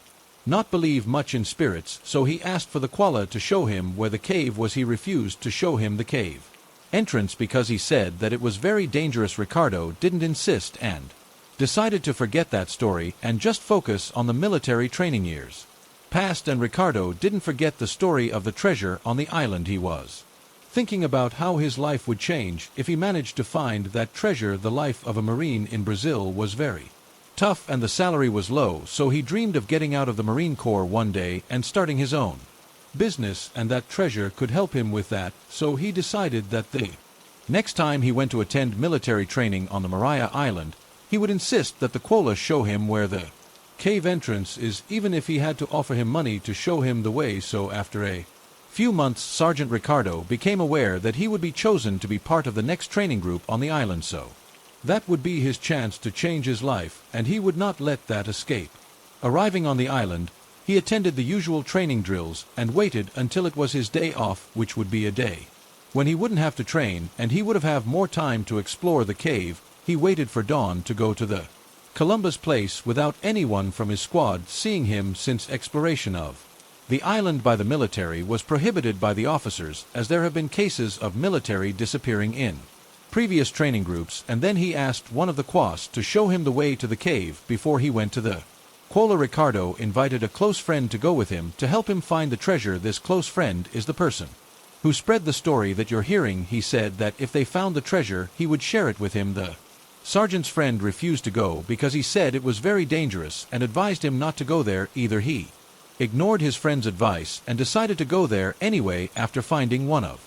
not believe much in spirits, so he asked for the Quala to show him where the cave was. He refused to show him the cave entrance because he said that it was very dangerous. Ricardo didn't insist and decided to forget that story and just focus on the military training years past. And Ricardo didn't forget the story of the treasure on the island. He was thinking about how his life would change if he managed to find that treasure. The life of a Marine in Brazil was very tough and the salary was low, so he dreamed of getting out of the Marine Corps one day and starting his own business, and that treasure could help him with that. So he decided that the next time he went to attend military training on the Maria Island, he would insist that the Quala show him where the cave entrance is, even if he had to offer him money to show him the way. So after a few months, Sergeant Ricardo became aware that he would be chosen to be part of the next training group on the island, so that would be his chance to change his life, and he would not let that escape. Arriving on the island, he attended the usual training drills and waited until it was his day off, which would be a day when he wouldn't have to train and he would have more time to explore the cave. He waited for dawn to go to the Columbus place without anyone from his squad seeing him, since exploration of the island by the military was prohibited by the officers, as there have been cases of military disappearing in previous training groups. And then he asked one of the Quas to show him the way to the cave before he went to the Quola. Ricardo invited a close friend to go with him to help him find the treasure. This close friend is the person who spread the story that you're hearing. He said that if they found the treasure, he would share it with him. The sergeant's friend refused to go because he said it was very dangerous and advised him not to go there either. He ignored his friend's advice and decided to go there anyway after finding one of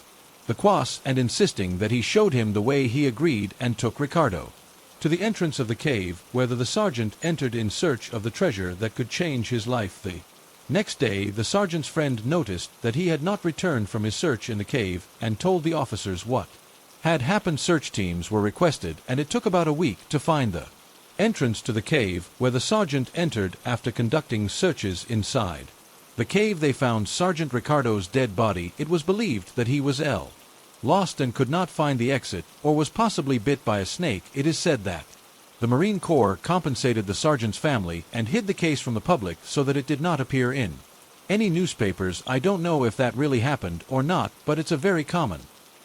the Quas and insisting that he showed him the way. He agreed and took Ricardo to the entrance of the cave, where the sergeant entered in search of the treasure that could change his life. The next day, the sergeant's friend noticed that he had not returned from his search in the cave and told the officers what had happened. Search teams were requested, and it took about a week to find the entrance to the cave, where the sergeant entered after conducting searches inside the cave. They found Sergeant Ricardo's dead body. It was believed that he was lost and could not find the exit, or was possibly bit by a snake. It is said that the Marine Corps compensated the sergeant's family and hid the case from the public so that it did not appear in any newspapers. I don't know if that really happened or not, but it's a very common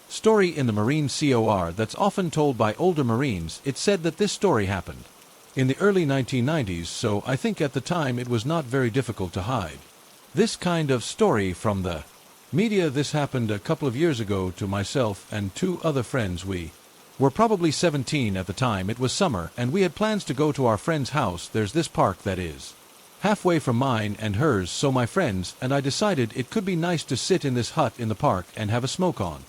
story in the Marine Corps that's often told by older Marines. It said that this story happened in the early 1990s, so I think at the time it was not very difficult to hide this kind of story from the media. This happened a couple of years ago to myself and two other friends. We were probably 17 at the time. It was summer, and we had plans to go to our friend's house. There's this park that is halfway from mine and hers, so my friends and I decided it could be nice to sit in this hut in the park and have a smoke on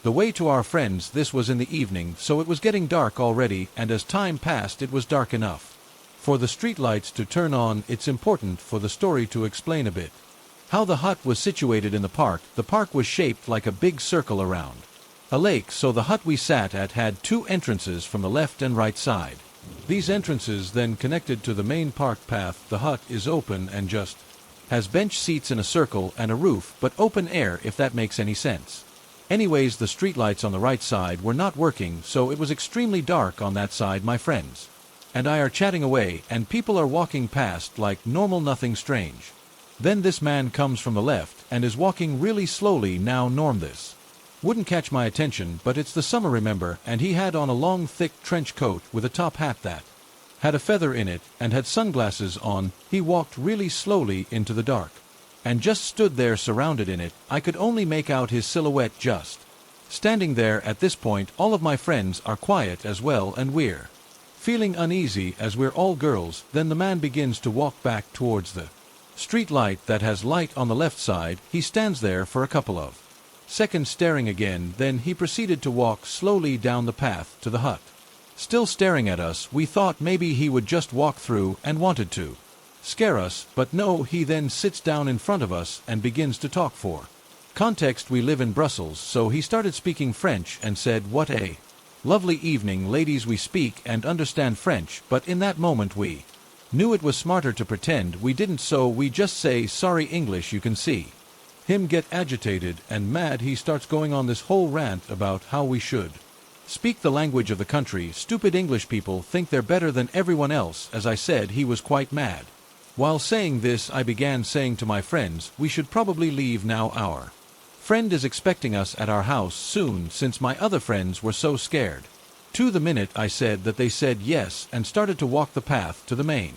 the way to our friends. This was in the evening, so it was getting dark already, and as time passed it was dark enough for the streetlights to turn on. It's important for the story to explain a bit how the hut was situated in the park. The park was shaped like a big circle around a lake, so the hut we sat at had two entrances from the left and right side. These entrances then connected to the main park path. The hut is open and just has bench seats in a circle and a roof, but open air, if that makes any sense. Anyways, the streetlights on the right side were not working, so it was extremely dark on that side. My friends and I are chatting away, and people are walking past like normal, nothing strange. Then this man comes from the left and is walking really slowly. Now Norm, this wouldn't catch my attention, but it's the summer, remember, and he had on a long thick trench coat with a top hat that had a feather in it and had sunglasses on. He walked really slowly into the dark and just stood there surrounded in it. I could only make out his silhouette just standing there. At this point all of my friends are quiet as well, and we're feeling uneasy as we're all girls. Then the man begins to walk back towards the street light that has light on the left side. He stands there for a couple of seconds staring again, then he proceeded to walk slowly down the path to the hut. Still staring at us. We thought maybe he would just walk through and wanted to scare us, but no, he then sits down in front of us and begins to talk. For context, we live in Brussels, so he started speaking French and said, "What a lovely evening, ladies. We speak and understand French, but in that moment we knew it was smarter to pretend we didn't, so we just say sorry English." You can see him get agitated and mad. He starts going on this whole rant about how we should speak the language of the country. Stupid English people think they're better than everyone else. As I said, he was quite mad. While saying this, I began saying to my friends, we should probably leave now. Our friend is expecting us at our house soon, since my other friends were so scared. To the minute I said that, they said yes and started to walk the path to the main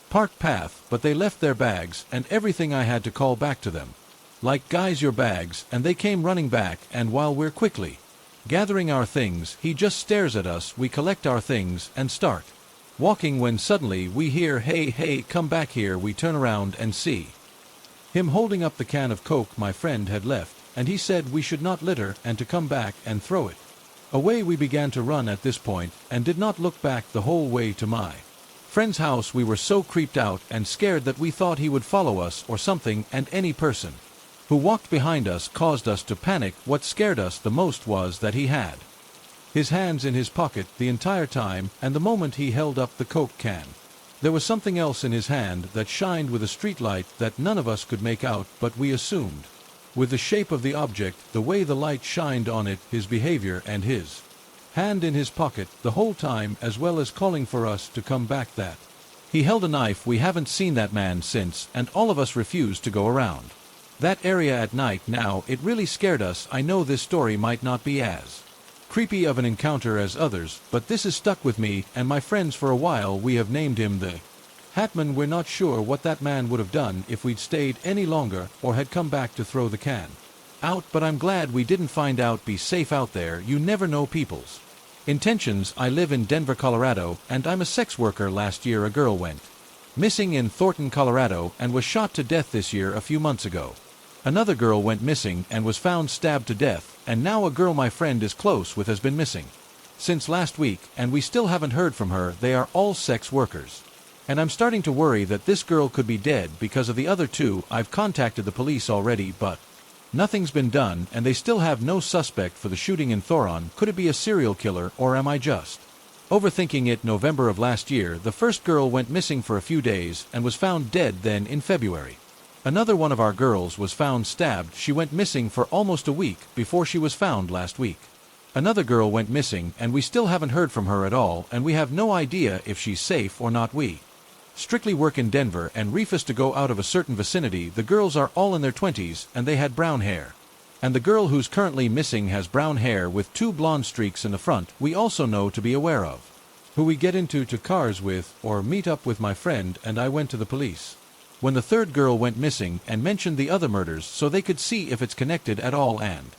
park path, but they left their bags and everything. I had to call back to them, like, guys, your bags, and they came running back, and while we're quickly gathering our things, he just stares at us. We collect our things and start walking when suddenly we hear, "Hey, hey, come back here." We turn around and see him holding up the can of Coke my friend had left, and he said we should not litter and to come back and throw it away. We began to run at this point and did not look back the whole way to my friend's house we were so creeped out and scared that we thought he would follow us or something, and any person who walked behind us caused us to panic. What scared us the most was that he had his hands in his pocket the entire time, and the moment he held up the Coke can, there was something else in his hand that shined with a streetlight that none of us could make out, but we assumed, with the shape of the object, the way the light shined on it, his behavior and his hand in his pocket the whole time, as well as calling for us to come back, that he held a knife. We haven't seen that man since, and all of us refused to go around that area at night. Now, it really scared us. I know this story might not be as creepy of an encounter as others, but this has stuck with me and my friends for a while. We have named him the Hatman. We're not sure what that man would have done if we'd stayed any longer or had come back to throw the can out, but I'm glad we didn't find out. Be safe out there. You never know people's intentions. I live in Denver, Colorado, and I'm a sex worker. Last year a girl went missing in Thornton, Colorado, and was shot to death. This year, a few months ago, another girl went missing and was found stabbed to death, and now a girl my friend is close with has been missing since last week, and we still haven't heard from her. They are all sex workers, and I'm starting to worry that this girl could be dead because of the other two. I've contacted the police already, but nothing's been done, and they still have no suspect for the shooting in Thornton. Could it be a serial killer, or am I just overthinking it? November of last year, the first girl went missing for a few days and was found dead. Then in February, another one of our girls was found stabbed. She went missing for almost a week before she was found last week. Another girl went missing and we still haven't heard from her at all, and we have no idea if she's safe or not. We strictly work in Denver and refuse to go out of a certain vicinity. The girls are all in their 20s and they had brown hair. And the girl who's currently missing has brown hair with 2 blonde streaks in the front. We also know to be aware of who we get into cars with or meet up with. My friend and I went to the police when the third girl went missing and mentioned the other murders so they could see if it's connected at all and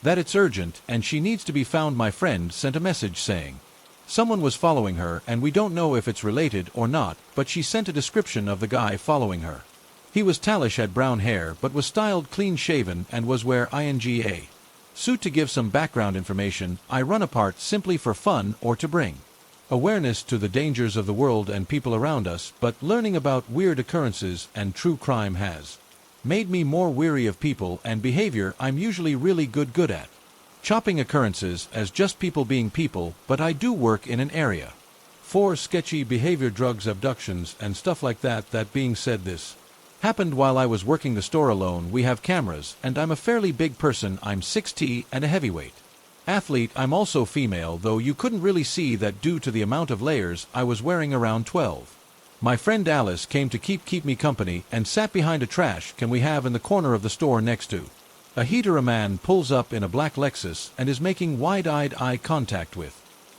that it's urgent and she needs to be found. My friend sent a message saying someone was following her, and we don't know if it's related or not, but she sent a description of the guy following her. He was tallish, had brown hair, but was styled clean-shaven and was wear INGA suit. To give some background information, I run a part simply for fun or to bring awareness to the dangers of the world and people around us, but learning about weird occurrences and true crime has made me more wary of people and behavior I'm usually really good at chopping occurrences as just people being people, but I do work in an area for sketchy behavior, drugs, abductions, and stuff like that. That being said, this happened while I was working the store alone. We have cameras, and I'm a fairly big person. I'm 6'2" and a heavyweight athlete. I'm also female, though you couldn't really see that due to the amount of layers I was wearing, around 12. My friend Alice came to keep me company and sat behind a trash can we have in the corner of the store next to a heater. A man pulls up in a black Lexus and is making wide-eyed eye contact with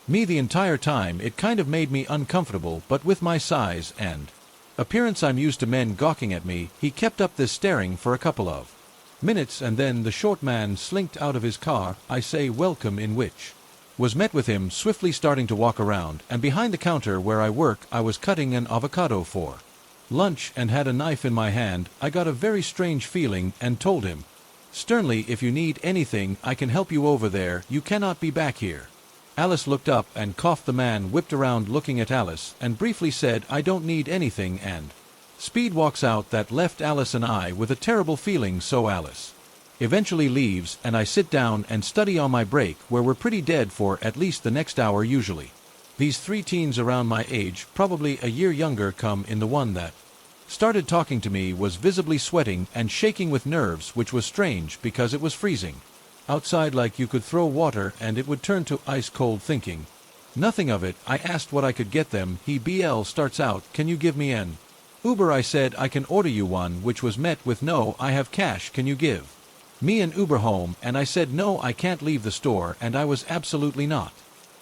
me the entire time. It kind of made me uncomfortable, but with my size and appearance I'm used to men gawking at me. He kept up this staring for a couple of minutes, and then the short man slinked out of his car, I say welcome, in which was met with him swiftly starting to walk around, and behind the counter where I work I was cutting an avocado for lunch and had a knife in my hand. I got a very strange feeling and told him sternly, if you need anything I can help you over there, you cannot be back here. Alice looked up and coughed. The man whipped around looking at Alice and briefly said, I don't need anything, and speed walks out. That left Alice and I with a terrible feeling. So Alice eventually leaves and I sit down and study on my break, where we're pretty dead for at least the next hour usually. These 3 teens around my age, probably a year younger, come in. The one that started talking to me was visibly sweating and shaking with nerves, which was strange because it was freezing outside, like you could throw water and it would turn to ice cold. Thinking nothing of it, I asked what I could get them. He starts out, can you give me an Uber? I said I can order you one, which was met with no, I have cash, can you give me an Uber home? And I said no, I can't leave the store, and I was absolutely not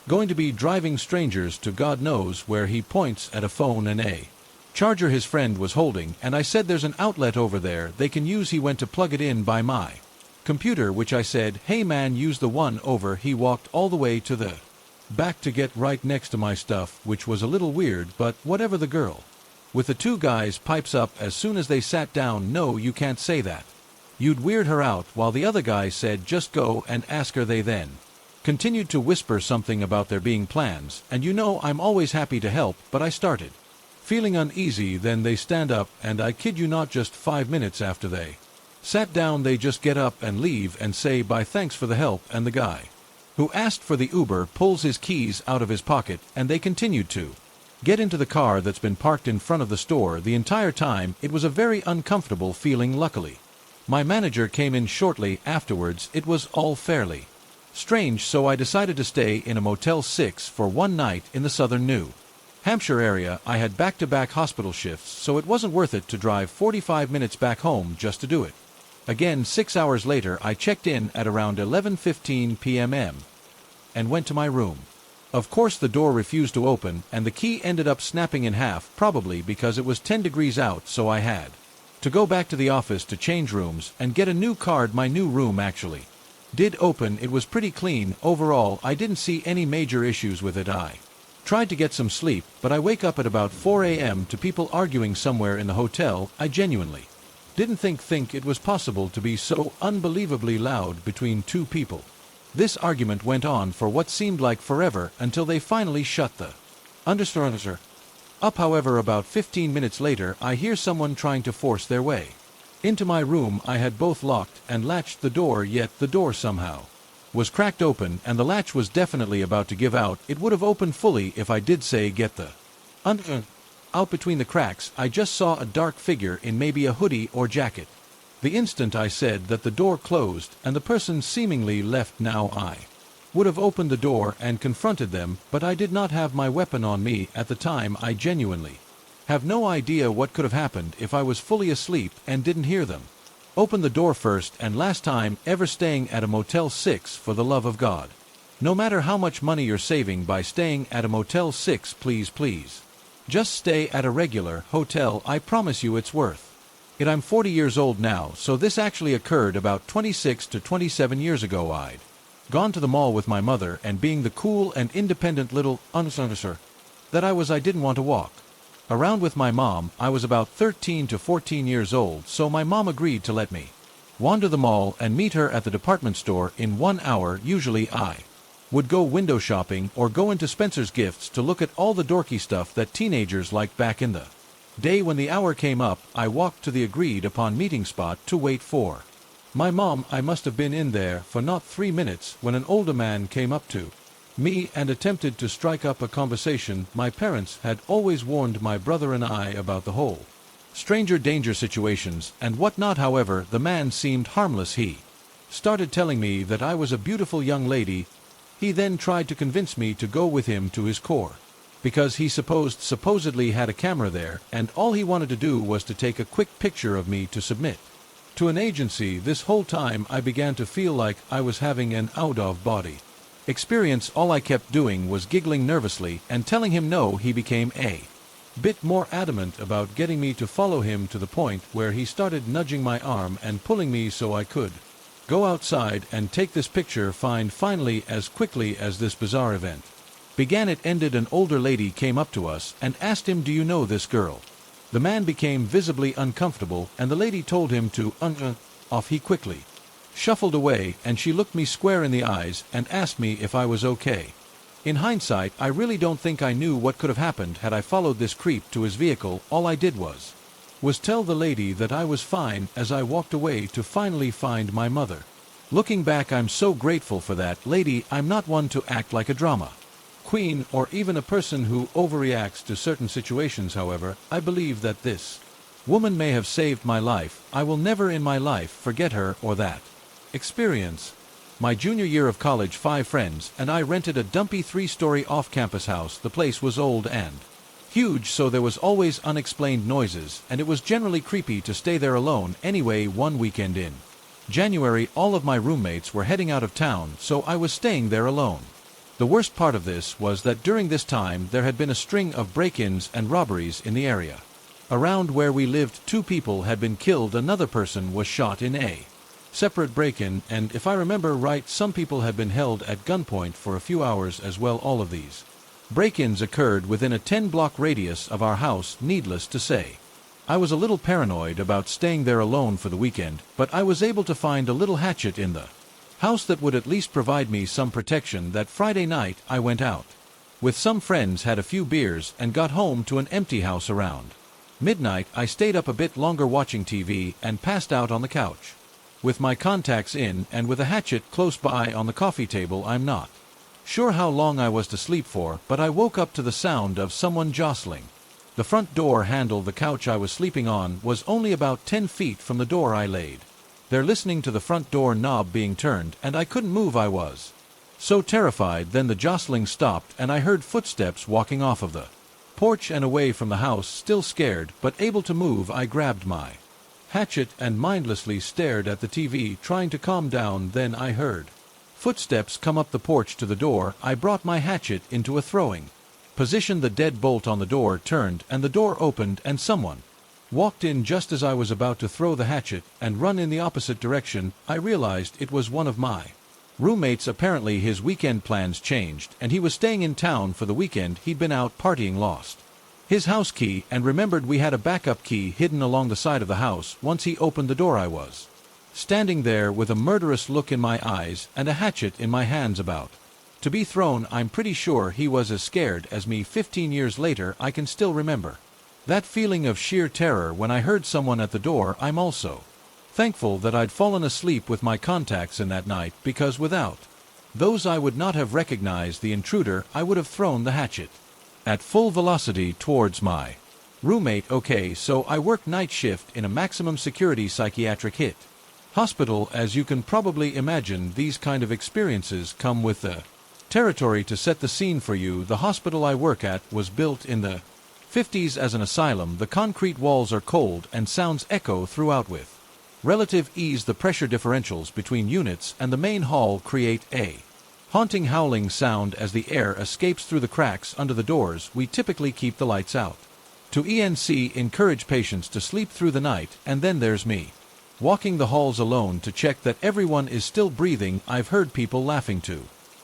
going to be driving strangers to God knows where. He points at a phone and a charger his friend was holding, and I said there's an outlet over there they can use. He went to plug it in by my computer, which I said, hey man, use the one over. He walked all the way to the back to get right next to my stuff, which was a little weird, but whatever. The girl with the 2 guys pipes up as soon as they sat down, no, you can't say that, you'd weird her out, while the other guy said just go and ask her. They then continued to whisper something about there being plans, and you know I'm always happy to help, but I started Feeling uneasy, then they stand up, and I kid you not, just 5 minutes after they sat down, they just get up and leave and say bye, thanks for the help, and the guy who asked for the Uber pulls his keys out of his pocket, and they continued to get into the car that's been parked in front of the store the entire time. It was a very uncomfortable feeling. Luckily, my manager came in shortly afterwards. It was all fairly strange, so I decided to stay in a Motel 6 for one night in the southern New Hampshire area. I had back-to-back hospital shifts, so it wasn't worth it to drive 45 minutes back home just to do it. Again, 6 hours later, I checked in at around 11:15 p.m. and went to my room. Of course, the door refused to open, and the key ended up snapping in half, probably because it was 10 degrees out, so I had to go back to the office to change rooms and get a new card. My new room actually did open. It was pretty clean. Overall, I didn't see any major issues with it. I tried to get some sleep, but I wake up at about 4 a.m. to people arguing somewhere in the hotel. I genuinely didn't think it was possible to be so unbelievably loud between two people. This argument went on for what seemed like forever until they finally shut the understronger up. However, about 15 minutes later, I hear someone trying to force their way into my room. I had both locked and latched the door, yet the door somehow was cracked open, and the latch was definitely about to give out. It would have opened fully if I did say get the out between the cracks. I just saw a dark figure in maybe a hoodie or jacket. The instant I said that, the door closed and the person seemingly left. Now I would have opened the door and confronted them, but I did not have my weapon on me at the time. I genuinely have no idea what could have happened if I was fully asleep and didn't hear them open the door. First and last time ever staying at a Motel 6. For the love of God, no matter how much money you're saving by staying at a Motel 6, please just stay at a regular hotel. I promise you it's worth it. I'm 40 years old now, so this actually occurred about 26 to 27 years ago. I'd gone to the mall with my mother, and being the cool and independent little unsunder that I didn't want to walk around with my mom. I was about 13 to 14 years old, so my mom agreed to let me wander the mall and meet her at the department store in 1 hour. Usually I would go window shopping or go into Spencer's Gifts to look at all the dorky stuff that teenagers liked back in the day. When the hour came up, I walked to the agreed upon meeting spot to wait for my mom. I must have been in there for not 3 minutes when an older man came up to me and attempted to strike up a conversation. My parents had always warned my brother and I about the whole stranger danger situations and whatnot. However, the man seemed harmless. He started telling me that I was a beautiful young lady. He then tried to convince me to go with him to his core, because he supposedly had a camera there, and all he wanted to do was to take a quick picture of me to submit to an agency. This whole time I began to feel like I was having an out-of-body experience. All I kept doing was giggling nervously and telling him no. He became a bit more adamant about getting me to follow him, to the point where he started nudging my arm and pulling me so I could go outside and take this picture. Finally, as quickly as this bizarre event began, it ended. An older lady came up to us and asked him, "Do you know this girl?" The man became visibly uncomfortable, and the lady told him to off. He quickly shuffled away, and she looked me square in the eyes and asked me if I was okay. In hindsight, I really don't think I knew what could have happened had I followed this creep to his vehicle. All I did was tell the lady that I was fine as I walked away to finally find my mother. Looking back, I'm so grateful for that lady. I'm not one to act like a drama queen or even a person who overreacts to certain situations. However, I believe that this woman may have saved my life. I will never in my life forget her or that experience. My junior year of college, 5 friends and I rented a dumpy 3-story off-campus house. The place was old and huge, so there was always unexplained noises, and it was generally creepy to stay there alone. Anyway, one weekend in January, all of my roommates were heading out of town, so I was staying there alone. The worst part of this was that during this time there had been a string of break-ins and robberies in the area. Around where we lived, 2 people had been killed. Another person was shot in a separate break-in, and if I remember right, some people had been held at gunpoint for a few hours as well. All of these break-ins occurred within a 10-block radius of our house. Needless to say, I was a little paranoid about staying there alone for the weekend, but I was able to find a little hatchet in the house that would at least provide me some protection. That Friday night, I went out With some friends, had a few beers, and got home to an empty house around midnight. I stayed up a bit longer watching TV and passed out on the couch. With my contacts in and with a hatchet close by on the coffee table, I'm not sure how long I was to sleep for, but I woke up to the sound of someone jostling. The front door handle the couch I was sleeping on was only about 10 feet from the door I laid there, listening to the front door knob being turned, and I couldn't move. I was so terrified. Then the jostling stopped and I heard footsteps walking off of the porch and away from the house. Still scared but able to move, I grabbed my hatchet and mindlessly stared at the TV, trying to calm down. Then I heard footsteps come up the porch to the door. I brought my hatchet into a throwing position. The deadbolt on the door turned and the door opened and someone walked in. Just as I was about to throw the hatchet and run in the opposite direction, I realized it was one of my roommates. Apparently his weekend plans changed and he was staying in town for the weekend. He'd been out partying, lost his house key, and remembered we had a backup key hidden along the side of the house. Once he opened the door, I was standing there with a murderous look in my eyes and a hatchet in my hands about to be thrown. I'm pretty sure he was as scared as me. 15 years later, I can still remember that feeling of sheer terror when I heard someone at the door. I'm also thankful that I'd fallen asleep with my contacts in that night, because without those I would not have recognized the intruder. I would have thrown the hatchet at full velocity towards my roommate. Okay, so I worked night shift in a maximum security psychiatric hit hospital. As you can probably imagine, these kind of experiences come with the territory. To set the scene for you, the hospital I work at was built in the 50s as an asylum. The concrete walls are cold and sounds echo throughout with relative ease. The pressure differentials between units and the main hall create a haunting howling sound as the air escapes through the cracks under the doors. We typically keep the lights out to encourage patients to sleep through the night, and then there's me walking the halls alone to check that everyone is still breathing. I've heard people laughing to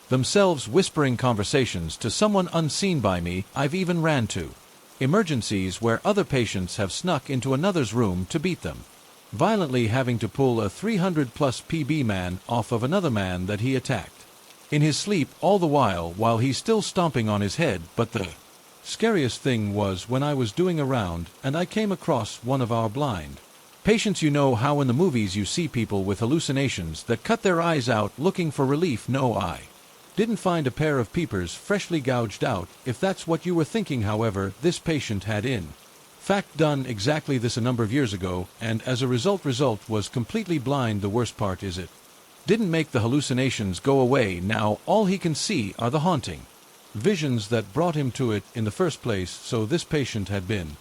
themselves, whispering conversations to someone unseen by me. I've even ran to emergencies where other patients have snuck into another's room to beat them violently, having to pull a 300+ PB man off of another man that he attacked in his sleep, all the while he's still stomping on his head. But the scariest thing was when I was doing a round and I came across one of our blind patients. You know how in the movies you see people with hallucinations that cut their eyes out looking for relief? No, I didn't find a pair of peepers freshly gouged out, if that's what you were thinking. However, this patient had in fact done exactly this a number of years ago, and as a result was completely blind. The worst part is it didn't make the hallucinations go away. Now all he can see are the haunting visions that brought him to it in the first place. So this patient had been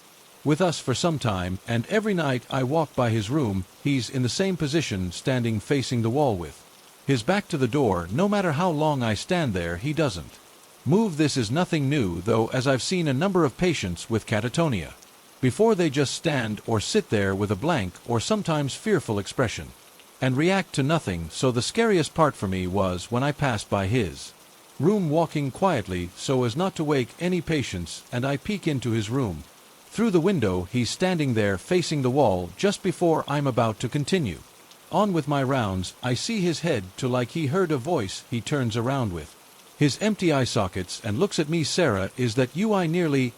with us for some time, and every night I walk by his room, he's in the same position, standing facing the wall with his back to the door. No matter how long I stand there, he doesn't move. This is nothing new though, as I've seen a number of patients with catatonia before. They just stand or sit there with a blank or sometimes fearful expression and react to nothing. So the scariest part for me was when I passed by his room walking quietly so as not to wake any patients, and I peek into his room through the window. He's standing there facing the wall. Just before I'm about to continue on with my rounds, I see his head to like he heard a voice. He turns around with his empty eye sockets and looks at me. Sarah, is that you? I nearly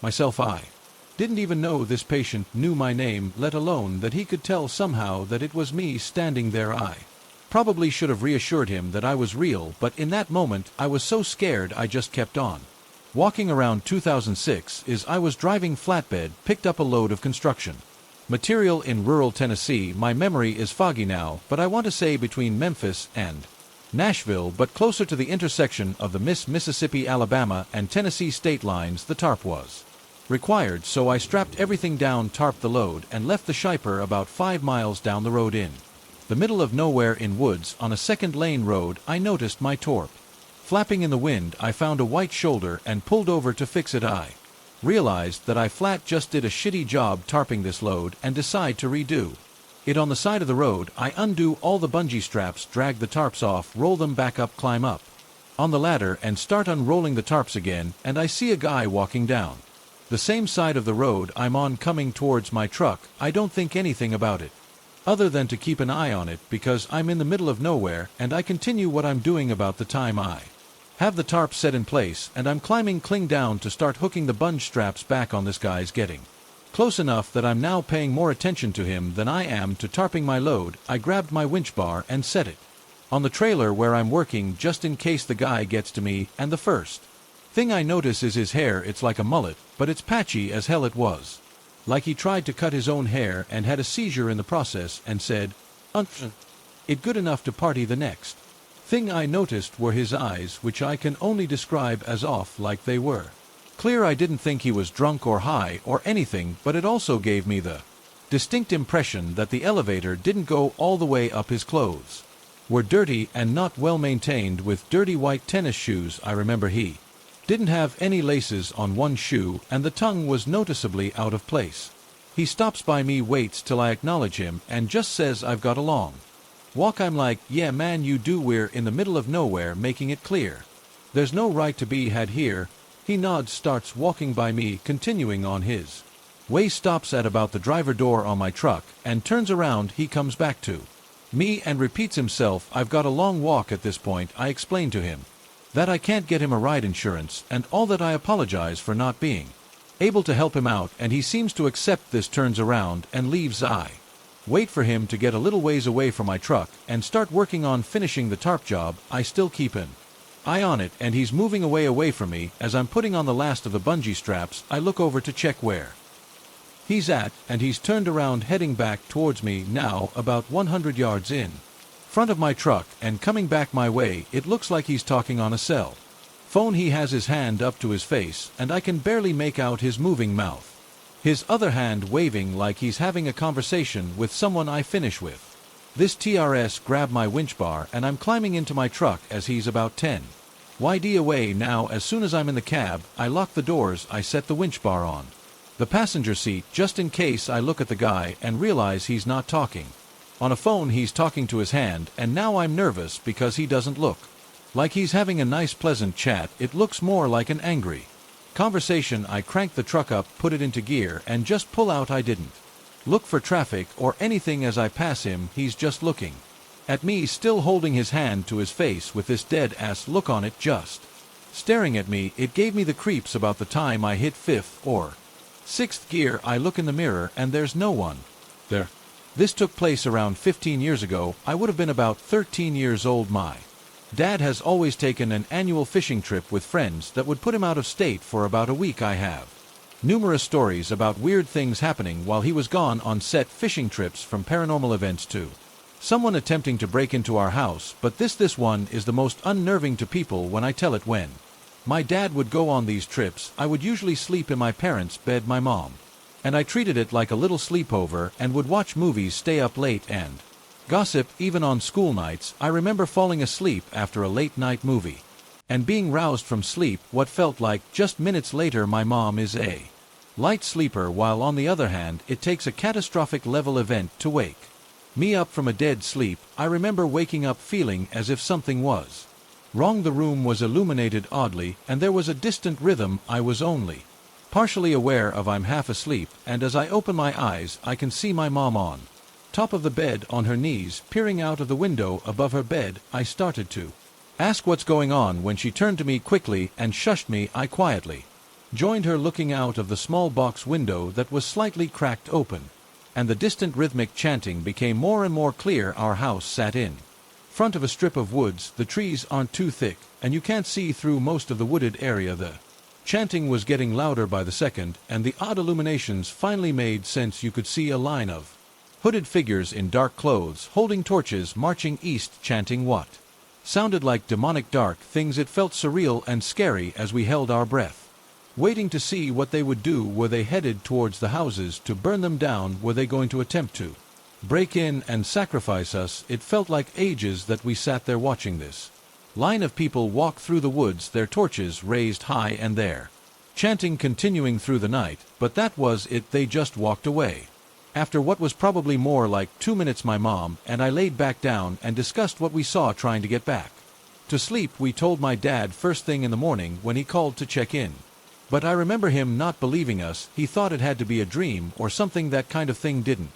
myself. I didn't even know this patient knew my name, let alone that he could tell somehow that it was me standing there. I probably should have reassured him that I was real, but in that moment I was so scared I just kept on walking. Around 2006 I was driving flatbed, picked up a load of construction material in rural Tennessee. My memory is foggy now, but I want to say between Memphis and Nashville, but closer to the intersection of the Mississippi, Alabama, and Tennessee state lines. The tarp was required, so I strapped everything down, tarped the load, and left the Shiper about 5 miles down the road in the middle of nowhere in woods on a second-lane road. I noticed my torp flapping in the wind. I found a white shoulder and pulled over to fix it. I realized that I flat just did a shitty job tarping this load and decide to redo it on the side of the road. I undo all the bungee straps, drag the tarps off, roll them back up, climb up on the ladder, and start unrolling the tarps again, and I see a guy walking down the same side of the road I'm on, coming towards my truck. I don't think anything about it other than to keep an eye on it because I'm in the middle of nowhere, and I continue what I'm doing. About the time I Have the tarp set in place, and I'm climbing cling down to start hooking the bunge straps back on this guy's getting. Close enough that I'm now paying more attention to him than I am to tarping my load. I grabbed my winch bar and set it on the trailer where I'm working just in case the guy gets to me, and the first thing I notice is his hair. It's like a mullet, but it's patchy as hell. It was like he tried to cut his own hair and had a seizure in the process, and said, it good enough to party. The next thing I noticed were his eyes, which I can only describe as off, like they were clear. I didn't think he was drunk or high or anything, but it also gave me the distinct impression that the elevator didn't go all the way up. His clothes were dirty and not well maintained, with dirty white tennis shoes. I remember he didn't have any laces on one shoe, and the tongue was noticeably out of place. He stops by me, waits till I acknowledge him, and just says, I've got a long walk. I'm like, yeah man, you do. We're in the middle of nowhere, making it clear there's no right to be had here. He nods, starts walking by me, continuing on his way, stops at about the driver door on my truck, and turns around. He comes back to me and repeats himself. I've got a long walk. At this point I explain to him that I can't get him a ride insurance and all, that I apologize for not being able to help him out, and he seems to accept this, turns around and leaves. I wait for him to get a little ways away from my truck and start working on finishing the tarp job. I still keep an eye on it, and he's moving away from me. As I'm putting on the last of the bungee straps, I look over to check where he's at, and he's turned around heading back towards me, now about 100 yards in front of my truck and coming back my way. It looks like he's talking on a cell phone. He has his hand up to his face, and I can barely make out his moving mouth, his other hand waving like he's having a conversation with someone. I finish with this TRS, grab my winch bar, and I'm climbing into my truck as he's about 10 YD away. Now as soon as I'm in the cab, I lock the doors. I set the winch bar on the passenger seat just in case. I look at the guy and realize he's not talking on a phone. He's talking to his hand, and now I'm nervous because he doesn't look like he's having a nice pleasant chat. It looks more like an angry conversation. I crank the truck up, put it into gear, and just pull out. I didn't look for traffic or anything. As I pass him, he's just looking at me, still holding his hand to his face with this dead-ass look on it, just staring at me. It gave me the creeps. About the time I hit 5th or 6th gear, I look in the mirror, and there's no one there. This took place around 15 years ago. I would have been about 13 years old. My dad has always taken an annual fishing trip with friends that would put him out of state for about a week. I have numerous stories about weird things happening while he was gone on set fishing trips, from paranormal events to someone attempting to break into our house, but this one is the most unnerving to people when I tell it. When my dad would go on these trips, I would usually sleep in my parents' bed, my mom and I treated it like a little sleepover, and would watch movies, stay up late, and gossip. Even on school nights, I remember falling asleep after a late night movie and being roused from sleep what felt like just minutes later. My mom is a light sleeper, while on the other hand, it takes a catastrophic level event to wake me up from a dead sleep. I remember waking up feeling as if something was wrong. The room was illuminated oddly, and there was a distant rhythm I was only partially aware of. I'm half asleep, and as I open my eyes, I can see my mom on top of the bed on her knees, peering out of the window above her bed. I started to ask what's going on when she turned to me quickly and shushed me. I quietly joined her, looking out of the small box window that was slightly cracked open, and the distant rhythmic chanting became more and more clear. Our house sat in front of a strip of woods. The trees aren't too thick, and you can't see through most of the wooded area. The chanting was getting louder by the second, and the odd illuminations finally made sense. You could see a line of hooded figures in dark clothes holding torches marching east, chanting what sounded like demonic dark things. It felt surreal and scary as we held our breath, waiting to see what they would do. Were they headed towards the houses to burn them down? Were they going to attempt to break in and sacrifice us? It felt like ages that we sat there watching this line of people walk through the woods, their torches raised high, and their chanting continuing through the night. But that was it. They just walked away. After what was probably more like 2 minutes, my mom and I laid back down and discussed what we saw, trying to get back to sleep. We told my dad first thing in the morning when he called to check in, but I remember him not believing us. He thought it had to be a dream or something. That kind of thing didn't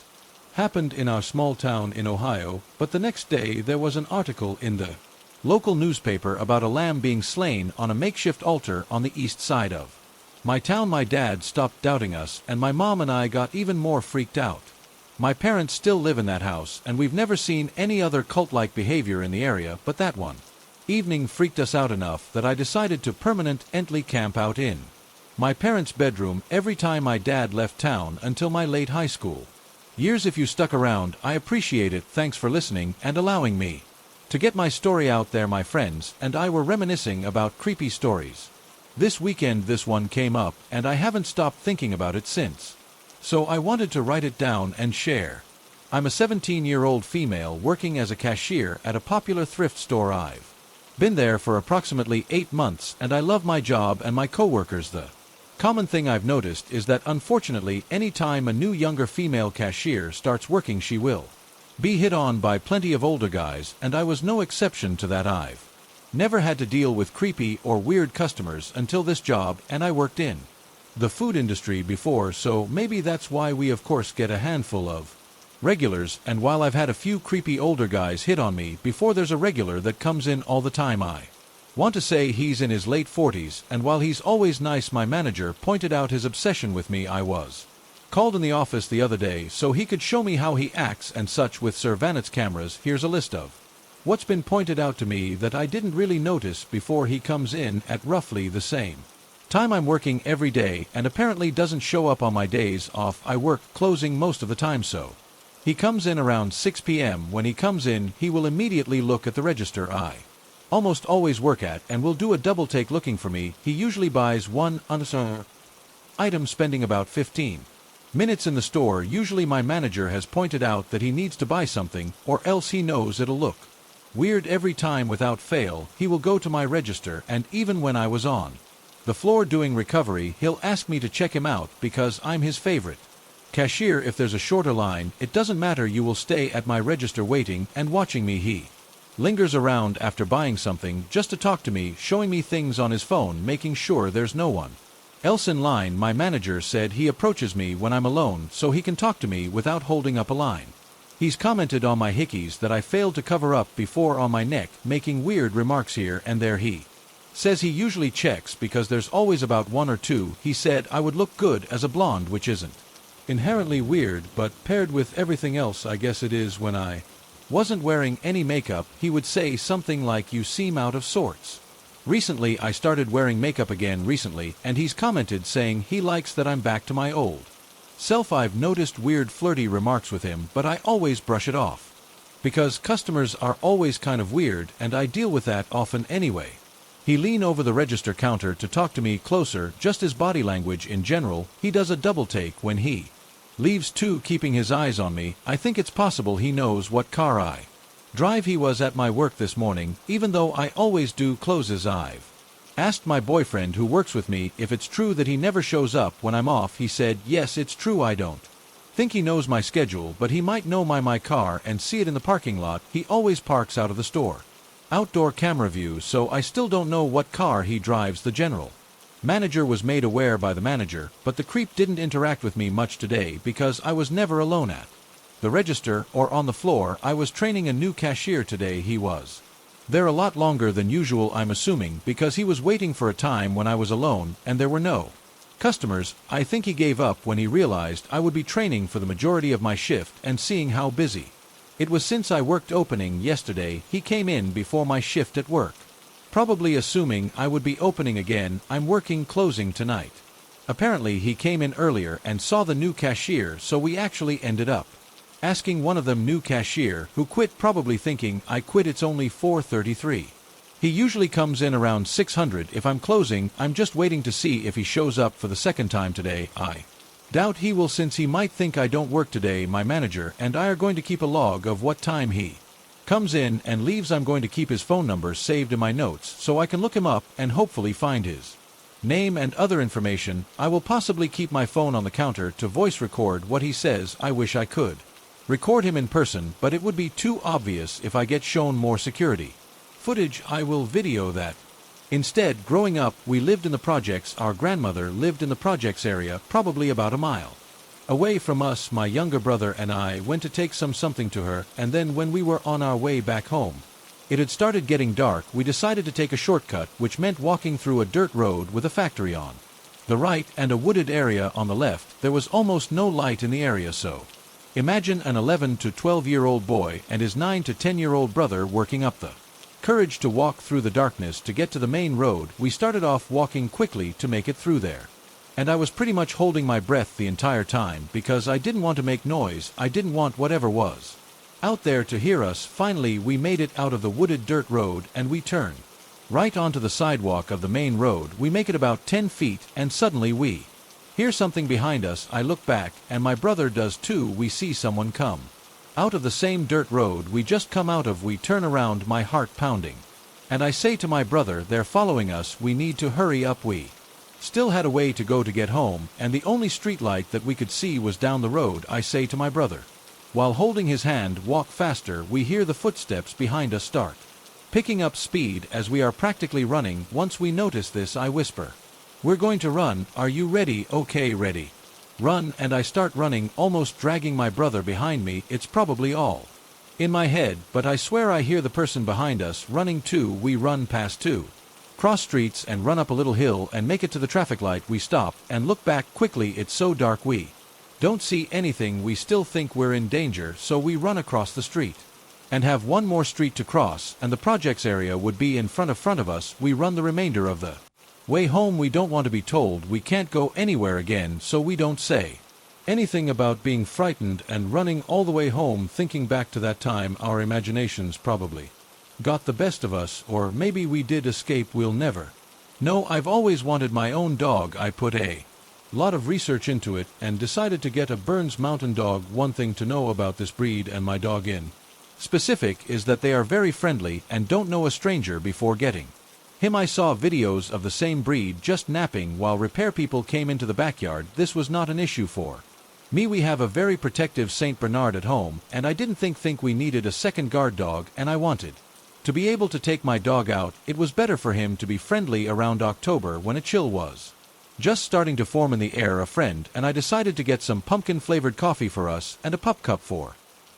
happen in our small town in Ohio. But the next day there was an article in the Local newspaper about a lamb being slain on a makeshift altar on the east side of my town. My dad stopped doubting us, and my mom and I got even more freaked out. My parents still live in that house, and we've never seen any other cult-like behavior in the area but that one evening freaked us out enough that I decided to permanently camp out in my parents' bedroom every time my dad left town until my late high school years. If you stuck around, I appreciate it. Thanks for listening and allowing me to get my story out there. My friends and I were reminiscing about creepy stories this weekend. This one came up, and I haven't stopped thinking about it since. So I wanted to write it down and share. I'm a 17-year-old female working as a cashier at a popular thrift store. I've been there for approximately 8 months, and I love my job and my coworkers. The common thing I've noticed is that unfortunately, any time a new younger female cashier starts working, she will be hit on by plenty of older guys, and I was no exception to that. I've never had to deal with creepy or weird customers until this job, and I worked in the food industry before, so maybe that's why we of course get a handful of regulars. And while I've had a few creepy older guys hit on me before, there's a regular that comes in all the time. I want to say he's in his late 40s, and while he's always nice, my manager pointed out his obsession with me. I was called in the office the other day so he could show me how he acts and such with Sir Vanet's cameras. Here's a list of what's been pointed out to me that I didn't really notice before. He comes in at roughly the same time I'm working every day, and apparently doesn't show up on my days off. I work closing most of the time, so he comes in around 6 p.m. When he comes in, he will immediately look at the register I almost always work at and will do a double take looking for me. He usually buys one item, spending about 15 minutes in the store. Usually my manager has pointed out that he needs to buy something, or else he knows it'll look weird. Every time without fail, he will go to my register, and even when I was on the floor doing recovery, he'll ask me to check him out because I'm his favorite cashier. If there's a shorter line, it doesn't matter, you will stay at my register waiting and watching me. He lingers around after buying something just to talk to me, showing me things on his phone, making sure there's no one else in line. My manager said he approaches me when I'm alone so he can talk to me without holding up a line. He's commented on my hickeys that I failed to cover up before on my neck, making weird remarks here and there. He says he usually checks because there's always about 1 or 2. He said I would look good as a blonde, which isn't inherently weird, but paired with everything else, I guess it is. When I wasn't wearing any makeup, he would say something like, "You seem out of sorts." Recently I started wearing makeup again and he's commented saying he likes that I'm back to my old self. I've noticed weird flirty remarks with him, but I always brush it off because customers are always kind of weird, and I deal with that often anyway. He lean over the register counter to talk to me closer. Just his body language in general. He does a double take when he leaves too, keeping his eyes on me. I think it's possible he knows what car I drive. He was at my work this morning, even though I always do closes. I've asked my boyfriend who works with me if it's true that he never shows up when I'm off. He said yes, it's true. I don't think he knows my schedule, but he might know my car and see it in the parking lot. He always parks out of the store outdoor camera view, so I still don't know what car he drives. The general manager was made aware by the manager, but the creep didn't interact with me much today because I was never alone at the register or on the floor. I was training a new cashier today. He was there a lot longer than usual, I'm assuming because he was waiting for a time when I was alone and there were no customers. I think he gave up when he realized I would be training for the majority of my shift, and seeing how busy it was since I worked opening yesterday, he came in before my shift at work, probably assuming I would be opening again. I'm working closing tonight. Apparently he came in earlier and saw the new cashier, so we actually ended up asking one of them new cashier, who quit, probably thinking I quit. It's only 4:33. He usually comes in around 600 if I'm closing. I'm just waiting to see if he shows up for the second time today. I doubt he will, since he might think I don't work today. My manager and I are going to keep a log of what time he comes in and leaves. I'm going to keep his phone number saved in my notes so I can look him up and hopefully find his name and other information. I will possibly keep my phone on the counter to voice record what he says. I wish I could record him in person, but it would be too obvious if I get shown more security footage. I will video that. Instead, growing up, we lived in the projects. Our grandmother lived in the projects area, probably about a mile away from us. My younger brother and I went to take something to her, and then when we were on our way back home, It had started getting dark. We decided to take a shortcut, which meant walking through a dirt road with a factory on the right and a wooded area on the left. There was almost no light in the area, so imagine an 11 to 12-year-old boy and his 9 to 10-year-old brother working up the courage to walk through the darkness to get to the main road. We started off walking quickly to make it through there. And I was pretty much holding my breath the entire time because I didn't want to make noise. I didn't want whatever was out there to hear us. Finally, we made it out of the wooded dirt road and we turned right onto the sidewalk of the main road. We make it about 10 feet and suddenly we hear something behind us. I look back and my brother does too. We see someone come out of the same dirt road we just come out of. We turn around, my heart pounding, and I say to my brother, they're following us. We need to hurry up. We still had a way to go to get home, and the only street light that we could see was down the road. I say to my brother, while holding his hand, walk faster. We hear the footsteps behind us start picking up speed as we are practically running. Once we notice this, I whisper, we're going to run. Are you ready? Okay, ready. Run. And I start running, almost dragging my brother behind me. It's probably all in my head, but I swear I hear the person behind us running too. We run past two cross streets and run up a little hill and make it to the traffic light. We stop and look back quickly. It's so dark we don't see anything. We still think we're in danger, so we run across the street and have one more street to cross, and the projects area would be in front of us. We run the remainder of the way home. We don't want to be told we can't go anywhere again, so we don't say anything about being frightened and running all the way home. Thinking back to that time, our imaginations probably got the best of us, or maybe we did escape. We'll never know. I've always wanted my own dog. I put a lot of research into it and decided to get a Burns Mountain Dog. One thing to know about this breed and my dog in specific is that they are very friendly and don't know a stranger before getting him. I saw videos of the same breed just napping while repair people came into the backyard. This was not an issue for me. We have a very protective Saint Bernard at home, and I didn't think we needed a second guard dog, and I wanted to be able to take my dog out. It was better for him to be friendly around October when a chill was just starting to form in the air. A friend and I decided to get some pumpkin-flavored coffee for us and a pup cup for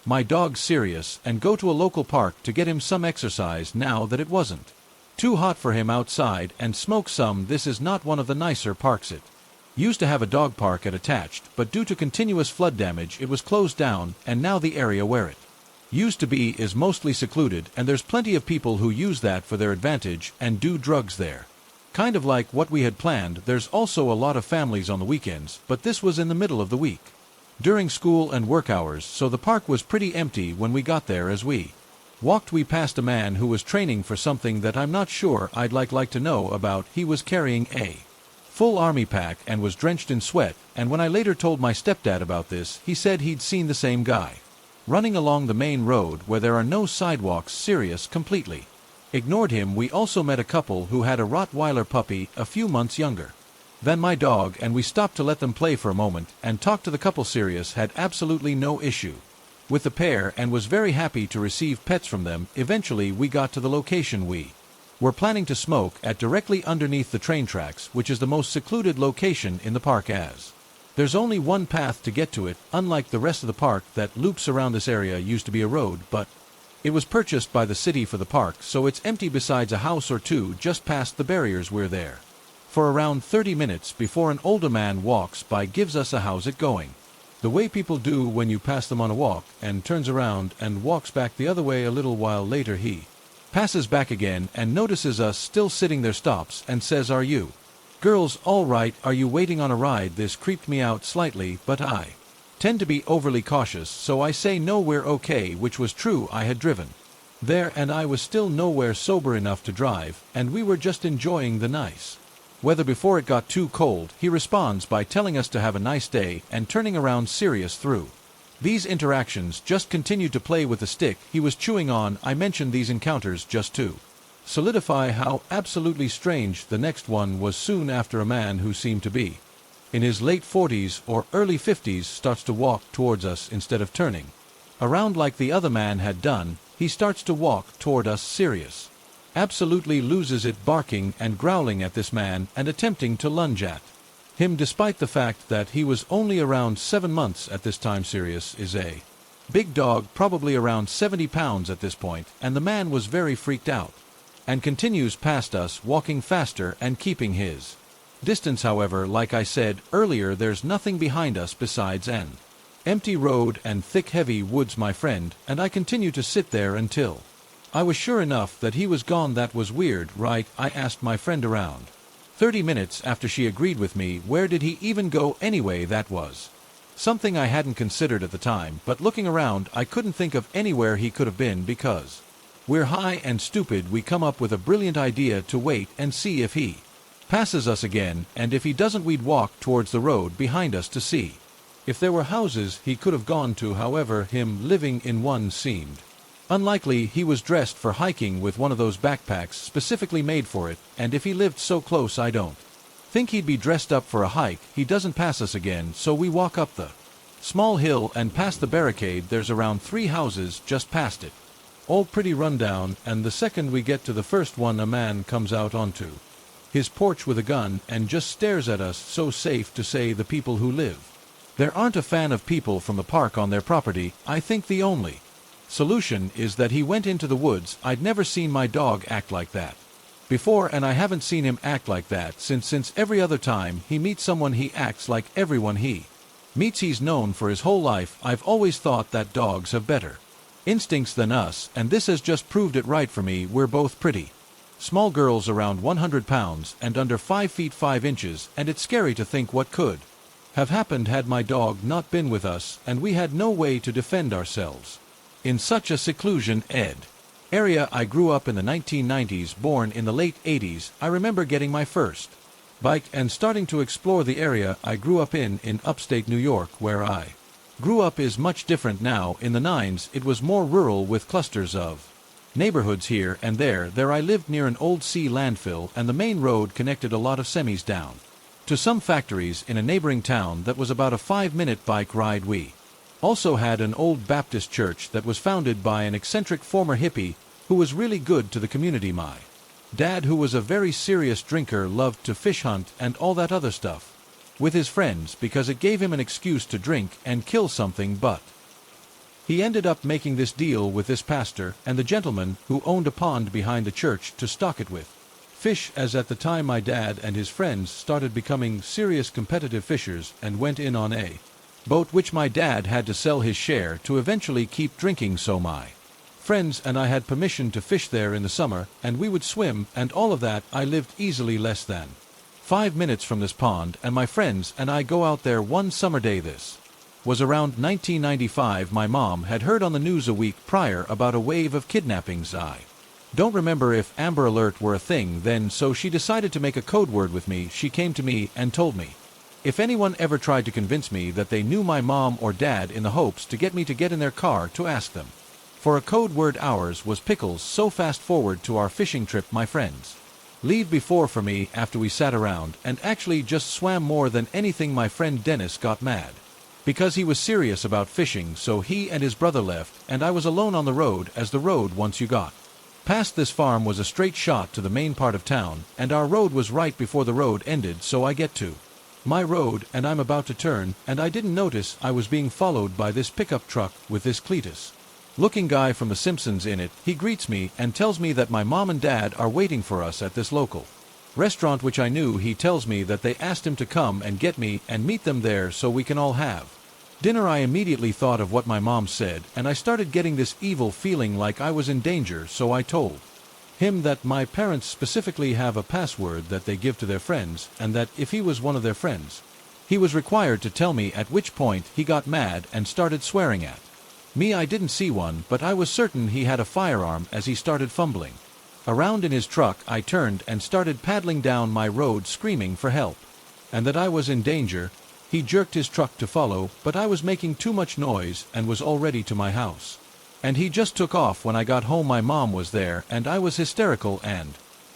my dog Sirius and go to a local park to get him some exercise now that it wasn't too hot for him outside, and smoke some. This is not one of the nicer parks. It used to have a dog park attached, but due to continuous flood damage it was closed down, and now the area where it used to be is mostly secluded, and there's plenty of people who use that for their advantage and do drugs there. Kind of like what we had planned. There's also a lot of families on the weekends, but this was in the middle of the week during school and work hours, so the park was pretty empty when we got there. As we walked, we passed a man who was training for something that I'm not sure I'd like to know about. He was carrying a full army pack and was drenched in sweat, and when I later told my stepdad about this, he said he'd seen the same guy running along the main road where there are no sidewalks. Sirius completely ignored him. We also met a couple who had a Rottweiler puppy a few months younger than my dog, and we stopped to let them play for a moment and talk to the couple. Sirius had absolutely no issue with the pair and was very happy to receive pets from them. Eventually we got to the location we were planning to smoke at, directly underneath the train tracks, which is the most secluded location in the park, as there's only one path to get to it. Unlike the rest of the park that loops around, this area used to be a road, but it was purchased by the city for the park, so it's empty besides a house or two just past the barriers. We're there for around 30 minutes before an older man walks by, gives us a "how's it going?" the way people do when you pass them on a walk, and turns around and walks back the other way. A little while later he passes back again and notices us still sitting there, stops and says, "Are you girls all right? Are you waiting on a ride?" This creeped me out slightly, but I tend to be overly cautious, so I say no, we're okay, which was true. I had driven there and I was still nowhere sober enough to drive, and we were just enjoying the nice weather before it got too cold. He responds by telling us to have a nice day and turning around. Sirius, through these interactions, just continued to play with the stick he was chewing on. I mentioned these encounters just to solidify how absolutely strange the next one was. Soon after, a man who seemed to be in his late 40s or early 50s starts to walk towards us. Instead of turning around like the other man had done, he starts to walk toward us. Sirius absolutely loses it, barking and growling at this man and attempting to lunge at him, despite the fact that he was only around 7 months at this time. Sirius is a Big dog, probably around 70 pounds at this point, and the man was very freaked out. And continues past us, walking faster and keeping his distance. However, like I said earlier, there's nothing behind us besides an empty road and thick heavy woods, my friend, and I continue to sit there until I was sure enough that he was gone. That was weird, right? I asked my friend around 30 minutes after she agreed with me. Where did he even go anyway? That was something I hadn't considered at the time, but looking around I couldn't think of anywhere he could have been because we're high and stupid. We come up with a brilliant idea to wait and see if he passes us again, and if he doesn't, we'd walk towards the road behind us to see if there were houses he could have gone to. However, him living in one seemed unlikely. He was dressed for hiking with one of those backpacks specifically made for it, and if he lived so close, I don't think he'd be dressed up for a hike. He doesn't pass us again, so we walk up the small hill and past the barricade. There's around 3 houses just past it, all pretty rundown, and the second we get to the first one, a man comes out onto his porch with a gun and just stares at us. So safe to say the people who live there aren't a fan of people from the park on their property. I think the only solution is that he went into the woods. I'd never seen my dog act like that before, and I haven't seen him act like that since every other time he meets someone he acts like everyone he meets he's known for his whole life. I've always thought that dogs have better instincts than us, and this has just proved it right for me. We're both pretty small girls, around 100 pounds and under 5 feet 5 inches, and it's scary to think what could have happened had my dog not been with us, and we had no way to defend ourselves in such a seclusion area. I grew up in the 1990s, born in the late 80s. I remember getting my first bike and starting to explore the area I grew up in upstate New York. Where I grew up is much different now. In the 90s, it was more rural with clusters of neighborhoods here and there. There I lived near an old sea landfill, and the main road connected a lot of semis down to some factories in a neighboring town that was about a 5-minute bike ride. We also had an old Baptist church that was founded by an eccentric former hippie who was really good to the community. My dad, who was a very serious drinker, loved to fish hunt and all that other stuff with his friends because it gave him an excuse to drink and kill something, but he ended up making this deal with this pastor and the gentleman who owned a pond behind the church to stock it with fish, as at the time my dad and his friends started becoming serious competitive fishers and went in on a boat which my dad had to sell his share to eventually keep drinking. So my friends and I had permission to fish there in the summer, and we would swim and all of that. I lived easily less than 5 minutes from this pond, and my friends and I go out there one summer day. This was around 1995. My mom had heard on the news a week prior about a wave of kidnappings. I don't remember if Amber Alert were a thing then, so she decided to make a code word with me. She came to me and told me if anyone ever tried to convince me that they knew my mom or dad, in the hopes to get me to get in their car to ask them for a code word. Ours was pickles. So fast forward to our fishing trip. My friends leave before for me after we sat around and actually just swam more than anything. My friend Dennis got mad because he was serious about fishing, so he and his brother left, and I was alone on the road, as the road, once you got past this farm, was a straight shot to the main part of town, and our road was right before the road ended. So I get to my road and I'm about to turn, and I didn't notice I was being followed by this pickup truck with this Cletus looking guy from The Simpsons in it. He greets me and tells me that my mom and dad are waiting for us at this local restaurant, which I knew. He tells me that they asked him to come and get me and meet them there so we can all have dinner. I immediately thought of what my mom said, and I started getting this evil feeling like I was in danger. So I told him that my parents specifically have a password that they give to their friends, and that if he was one of their friends, he was required to tell me, at which point he got mad and started swearing at me. I didn't see one, but I was certain he had a firearm. As he started fumbling around in his truck, I turned and started paddling down my road screaming for help and that I was in danger. He jerked his truck to follow, but I was making too much noise and was already to my house, and he just took off. When I got home, my mom was there, and I was hysterical and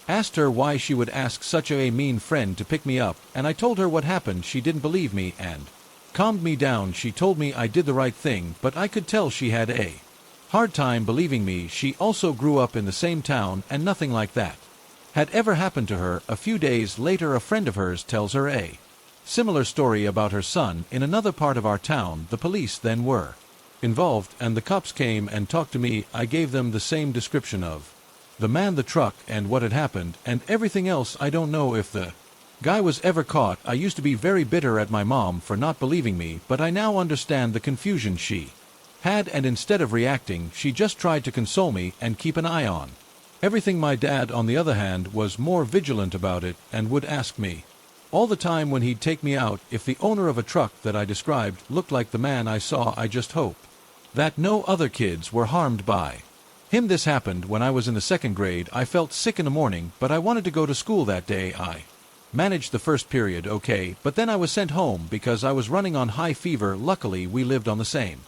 asked her why she would ask such a mean friend to pick me up, and I told her what happened. She didn't believe me and calmed me down. She told me I did the right thing, but I could tell she had a hard time believing me. She also grew up in the same town, and nothing like that had ever happened to her. A few days later, a friend of hers tells her a similar story about her son in another part of our town. The police then were involved, and the cops came and talked to me. I gave them the same description of the man, the truck, and what had happened, and everything else. I don't know if the guy was ever caught. I used to be very bitter at my mom for not believing me, but I now understand the confusion she had, and instead of reacting, she just tried to console me and keep an eye on everything. My dad, on the other hand, was more vigilant about it and would ask me all the time when he'd take me out if the owner of a truck that I described looked like the man I saw. I just hope that no other kids were harmed by him. This happened when I was in the 2nd grade. I felt sick in the morning, but I wanted to go to school that day. I managed the first period okay, but then I was sent home because I was running on high fever. Luckily, we lived on the same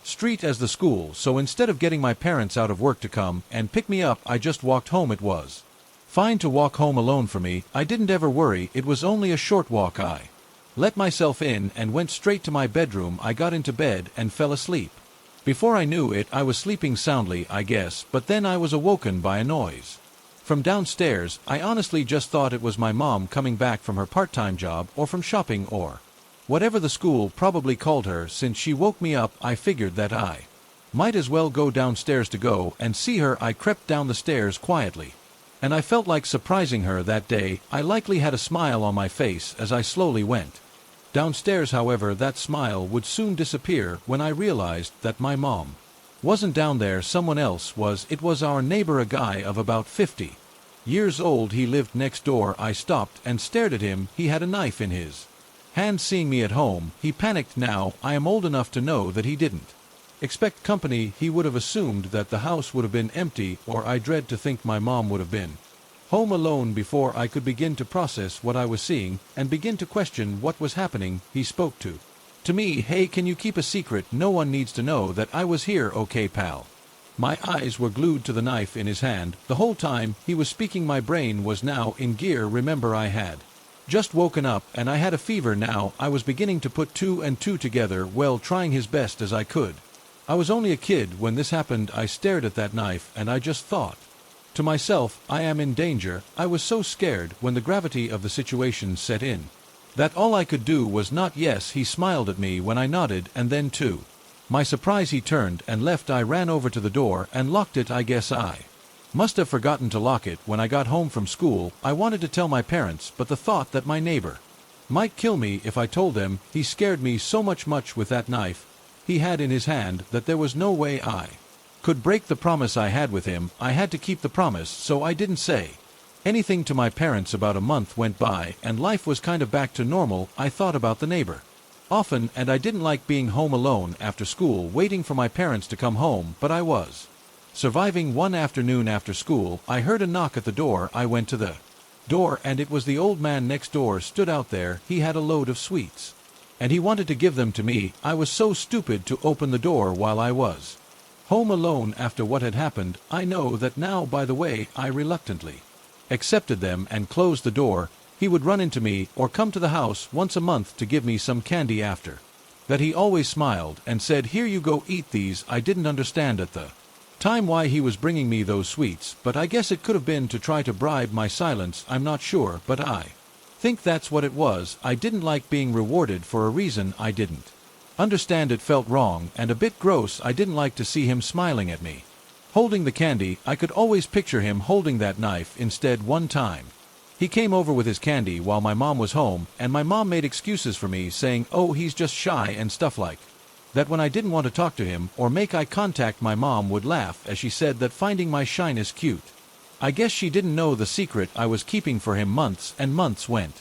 street as the school, so instead of getting my parents out of work to come and pick me up, I just walked home. It was fine to walk home alone for me. I didn't ever worry. It was only a short walk. I let myself in and went straight to my bedroom. I got into bed and fell asleep. Before I knew it, I was sleeping soundly, I guess, but then I was awoken by a noise from downstairs. I honestly just thought it was my mom coming back from her part-time job or from shopping or whatever the school probably called her. Since she woke me up, I figured that I might as well go downstairs to go and see her. I crept down the stairs quietly, and I felt like surprising her that day. I likely had a smile on my face as I slowly went downstairs. However, that smile would soon disappear when I realized that my mom wasn't down there. Someone else was. It was our neighbor, a guy of about 50 years old. He lived next door. I stopped and stared at him. He had a knife in his hand. Seeing me at home, he panicked. Now, I am old enough to know that he didn't expect company. He would have assumed that the house would have been empty, or I dread to think my mom would have been home alone. Before I could begin to process what I was seeing and begin to question what was happening, he spoke to me. Hey, can you keep a secret? No one needs to know that I was here, okay, pal? My eyes were glued to the knife in his hand the whole time he was speaking. My brain was now in gear. Remember, I had just woken up and I had a fever. Now I was beginning to put 2 and 2 together, well, trying his best as I could. I was only a kid when this happened. I stared at that knife and I just thought to myself, I am in danger. I was so scared when the gravity of the situation set in that all I could do was nod. Yes, he smiled at me when I nodded, and then to my surprise he turned and left. I ran over to the door and locked it. I guess I must have forgotten to lock it when I got home from school. I wanted to tell my parents, but the thought that my neighbor might kill me if I told them, he scared me so much with that knife he had in his hand that there was no way I could break the promise I had with him. I had to keep the promise, so I didn't say anything to my parents. About a month went by and life was kind of back to normal. I thought about the neighbor often, and I didn't like being home alone after school waiting for my parents to come home, but I was surviving. One afternoon after school, I heard a knock at the door. I went to the door and it was the old man next door. Stood out there. He had a load of sweets and he wanted to give them to me. I was so stupid to open the door while I was home alone after what had happened. I know that now. By the way, I reluctantly accepted them and closed the door. He would run into me or come to the house once a month to give me some candy. After that, he always smiled and said, "Here you go, eat these." I didn't understand at the time why he was bringing me those sweets, but I guess it could have been to try to bribe my silence. I'm not sure, but I think that's what it was. I didn't like being rewarded for a reason I didn't understand. It felt wrong and a bit gross. I didn't like to see him smiling at me holding the candy. I could always picture him holding that knife instead. One time he came over with his candy while my mom was home, and my mom made excuses for me, saying, "Oh, he's just shy," and stuff like that. When I didn't want to talk to him or make eye contact, my mom would laugh as she said that finding my shyness cute. I guess she didn't know the secret I was keeping for him. Months and months went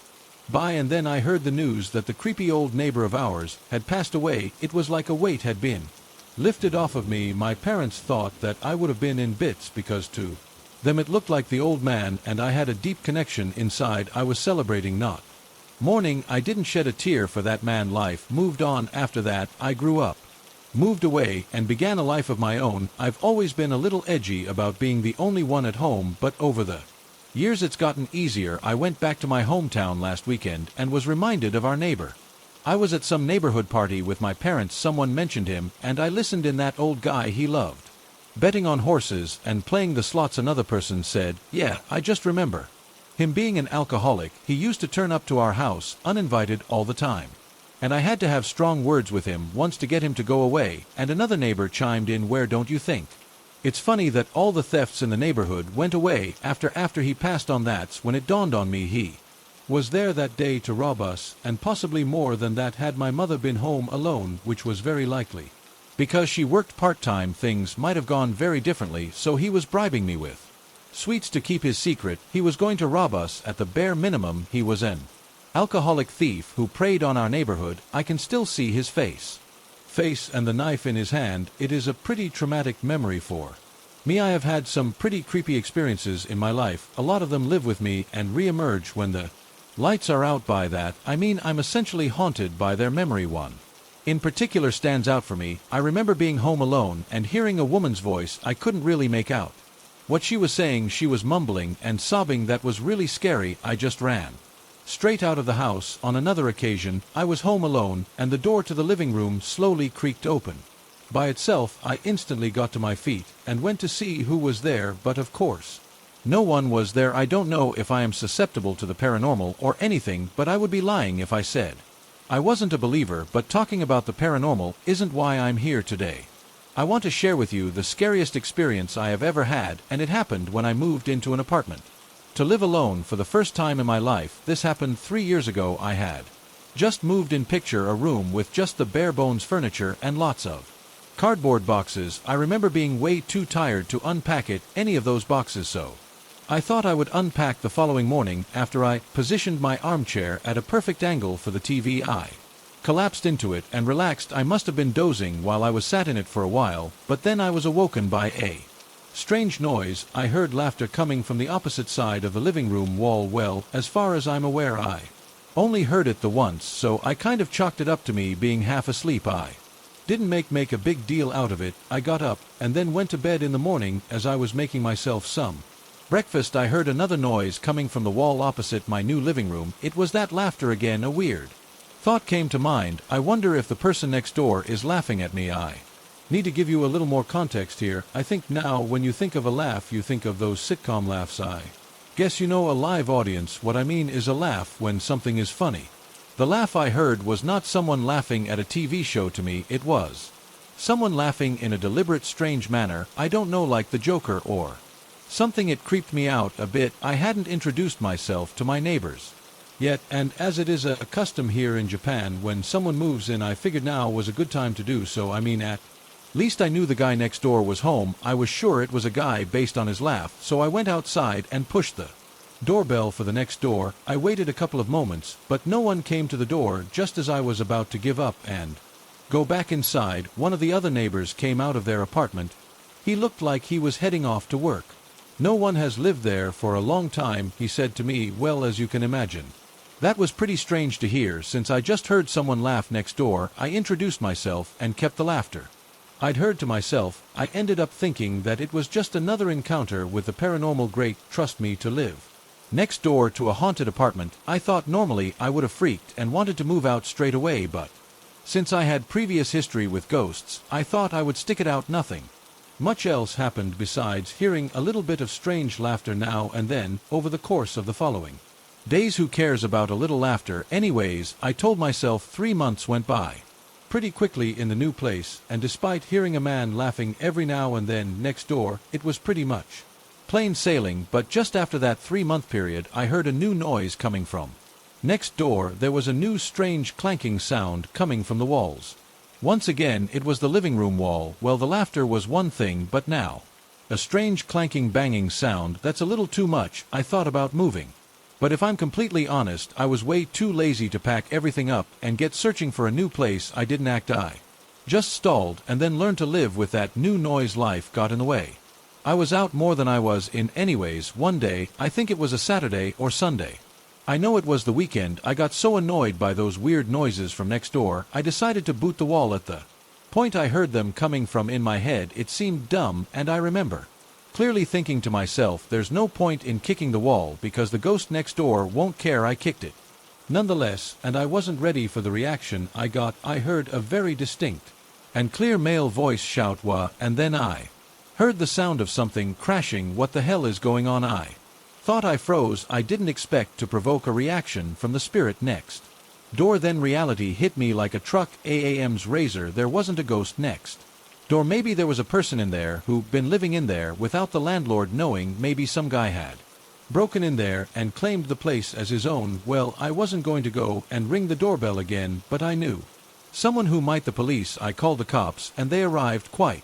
by, and then I heard the news that the creepy old neighbor of ours had passed away. It was like a weight had been lifted off of me. My parents thought that I would have been in bits because to them it looked like the old man, and I had a deep connection inside. I was celebrating, not mourning. I didn't shed a tear for that man. Life moved on after that. I grew up, moved away, and began a life of my own. I've always been a little edgy about being the only one at home, but over the years it's gotten easier. I went back to my hometown last weekend and was reminded of our neighbor. I was at some neighborhood party with my parents. Someone mentioned him, and I listened in. That old guy, he loved betting on horses and playing the slots. Another person said, "Yeah, I just remember him being an alcoholic. He used to turn up to our house uninvited all the time. And I had to have strong words with him once to get him to go away, and another neighbor chimed in, where don't you think? It's funny that all the thefts in the neighborhood went away after he passed on. That's when it dawned on me he was there that day to rob us, and possibly more than that had my mother been home alone, which was very likely. Because she worked part-time, things might have gone very differently, so he was bribing me with sweets to keep his secret. He was going to rob us. At the bare minimum, he was an alcoholic thief who preyed on our neighborhood. I can still see his face and the knife in his hand. It is a pretty traumatic memory for me. I have had some pretty creepy experiences in my life. A lot of them live with me and re-emerge when the lights are out. By that, I mean I'm essentially haunted by their memory. One in particular stands out for me. I remember being home alone and hearing a woman's voice. I couldn't really make out what she was saying. She was mumbling and sobbing. That was really scary. I just ran straight out of the house. On another occasion, I was home alone, and the door to the living room slowly creaked open by itself. I instantly got to my feet and went to see who was there, but of course, no one was there. I don't know if I am susceptible to the paranormal or anything, but I would be lying if I said I wasn't a believer. But talking about the paranormal isn't why I'm here today. I want to share with you the scariest experience I have ever had, and it happened when I moved into an apartment to live alone for the first time in my life. This happened 3 years ago. I had just moved in. Picture a room with just the bare bones furniture and lots of cardboard boxes. I remember being way too tired to unpack any of those boxes, so I thought I would unpack the following morning. After I positioned my armchair at a perfect angle for the TV, I collapsed into it and relaxed. I must have been dozing while I was sat in it for a while, but then I was awoken by a strange noise. I heard laughter coming from the opposite side of the living room wall. Well, as far as I'm aware, I only heard it the once, so I kind of chalked it up to me being half asleep. I didn't make a big deal out of it. I got up and then went to bed. In the morning, as I was making myself some breakfast, I heard another noise coming from the wall opposite my new living room. It was that laughter again. A weird thought came to mind. I wonder if the person next door is laughing at me. I need to give you a little more context here. I think now when you think of a laugh, you think of those sitcom laughs. I guess you know a live audience. What I mean is a laugh when something is funny. The laugh I heard was not someone laughing at a TV show. To me, it was someone laughing in a deliberate, strange manner. I don't know, like the Joker or something. It creeped me out a bit. I hadn't introduced myself to my neighbors yet, and as it is a custom here in Japan, when someone moves in, I figured now was a good time to do so. I mean, at least I knew the guy next door was home. I was sure it was a guy based on his laugh, so I went outside and pushed the doorbell for the next door. I waited a couple of moments, but no one came to the door. Just as I was about to give up and go back inside, one of the other neighbors came out of their apartment. He looked like he was heading off to work. No one has lived there for a long time, he said to me. Well, as you can imagine, that was pretty strange to hear. Since I just heard someone laugh next door, I introduced myself and kept the laughter I'd heard to myself. I ended up thinking that it was just another encounter with the paranormal. Great, trust me, to live next door to a haunted apartment, I thought normally I would have freaked and wanted to move out straight away, but since I had previous history with ghosts, I thought I would stick it out. Nothing much else happened besides hearing a little bit of strange laughter now and then over the course of the following days. Who cares about a little laughter anyways? I told myself. 3 months went by pretty quickly in the new place, and despite hearing a man laughing every now and then next door, it was pretty much plain sailing. But just after that 3-month period, I heard a new noise coming from next door. There was a new strange clanking sound coming from the walls. Once again, it was the living room wall. Well, the laughter was one thing, but now a strange clanking, banging sound. That's a little too much. I thought about moving, but if I'm completely honest, I was way too lazy to pack everything up and get searching for a new place. I didn't act. I just stalled and then learned to live with that new noise. Life got in the way. I was out more than I was in. Anyways, one day, I think it was a Saturday or Sunday, I know it was the weekend, I got so annoyed by those weird noises from next door, I decided to boot the wall. At the point I heard them coming from in my head, it seemed dumb, and I remember clearly thinking to myself, there's no point in kicking the wall because the ghost next door won't care. I kicked it nonetheless, and I wasn't ready for the reaction I got. I heard a very distinct and clear male voice shout, "Wah," and then I heard the sound of something crashing. What the hell is going on? I thought I froze. I didn't expect to provoke a reaction from the spirit next Door. Then reality hit me like a truck. AAM's razor. There wasn't a ghost next door. Maybe there was a person in there who been living in there without the landlord knowing. Maybe some guy had broken in there and claimed the place as his own. Well, I wasn't going to go and ring the doorbell again, but I knew someone who might. The police. I called the cops and they arrived quite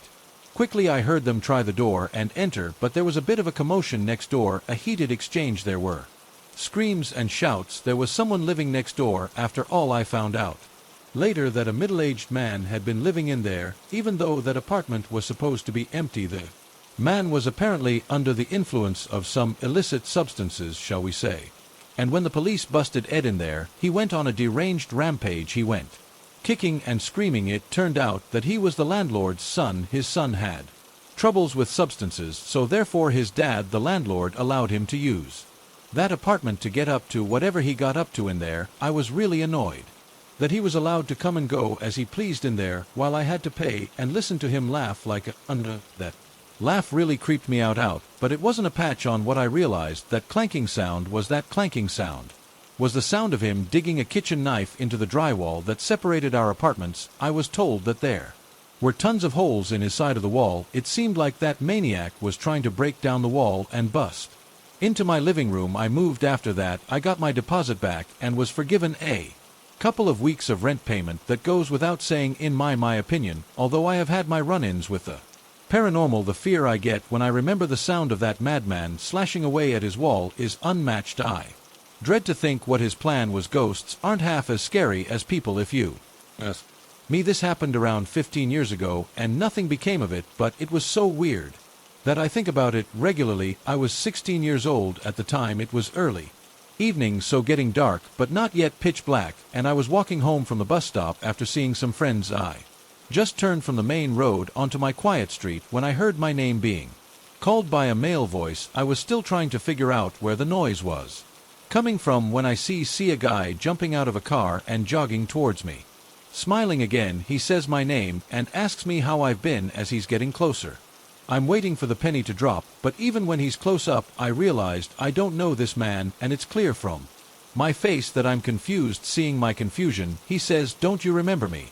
quickly. I heard them try the door and enter, but there was a bit of a commotion next door, a heated exchange. There were screams and shouts. There was someone living next door. After all, I found out later that a middle-aged man had been living in there, even though that apartment was supposed to be empty. The man was apparently under the influence of some illicit substances, shall we say. And when the police busted Ed in there, he went on a deranged rampage. He went kicking and screaming. It turned out that he was the landlord's son. His son had troubles with substances, so therefore his dad, the landlord, allowed him to use that apartment to get up to whatever he got up to in there. I was really annoyed that he was allowed to come and go as he pleased in there, while I had to pay and listen to him laugh like a that laugh really creeped me out. But it wasn't a patch on what I realized. That clanking sound was the sound of him digging a kitchen knife into the drywall that separated our apartments. I was told that there were tons of holes in his side of the wall. It seemed like that maniac was trying to break down the wall and bust into my living room. I moved after that. I got my deposit back and was forgiven a couple of weeks of rent payment. That goes without saying in my opinion, although I have had my run-ins with the paranormal. The fear I get when I remember the sound of that madman slashing away at his wall is unmatched. I dread to think what his plan was. Ghosts aren't half as scary as people. If you ask me, this happened around 15 years ago and nothing became of it, but it was so weird that I think about it regularly. I was 16 years old at the time. It was early evening, so getting dark, but not yet pitch black, and I was walking home from the bus stop after seeing some friends. I just turned from the main road onto my quiet street when I heard my name being called by a male voice. I was still trying to figure out where the noise was coming from when I see a guy jumping out of a car and jogging towards me. Smiling again, he says my name and asks me how I've been as he's getting closer. I'm waiting for the penny to drop, but even when he's close up, I realized I don't know this man, and it's clear from my face that I'm confused. Seeing my confusion, he says, "Don't you remember me?"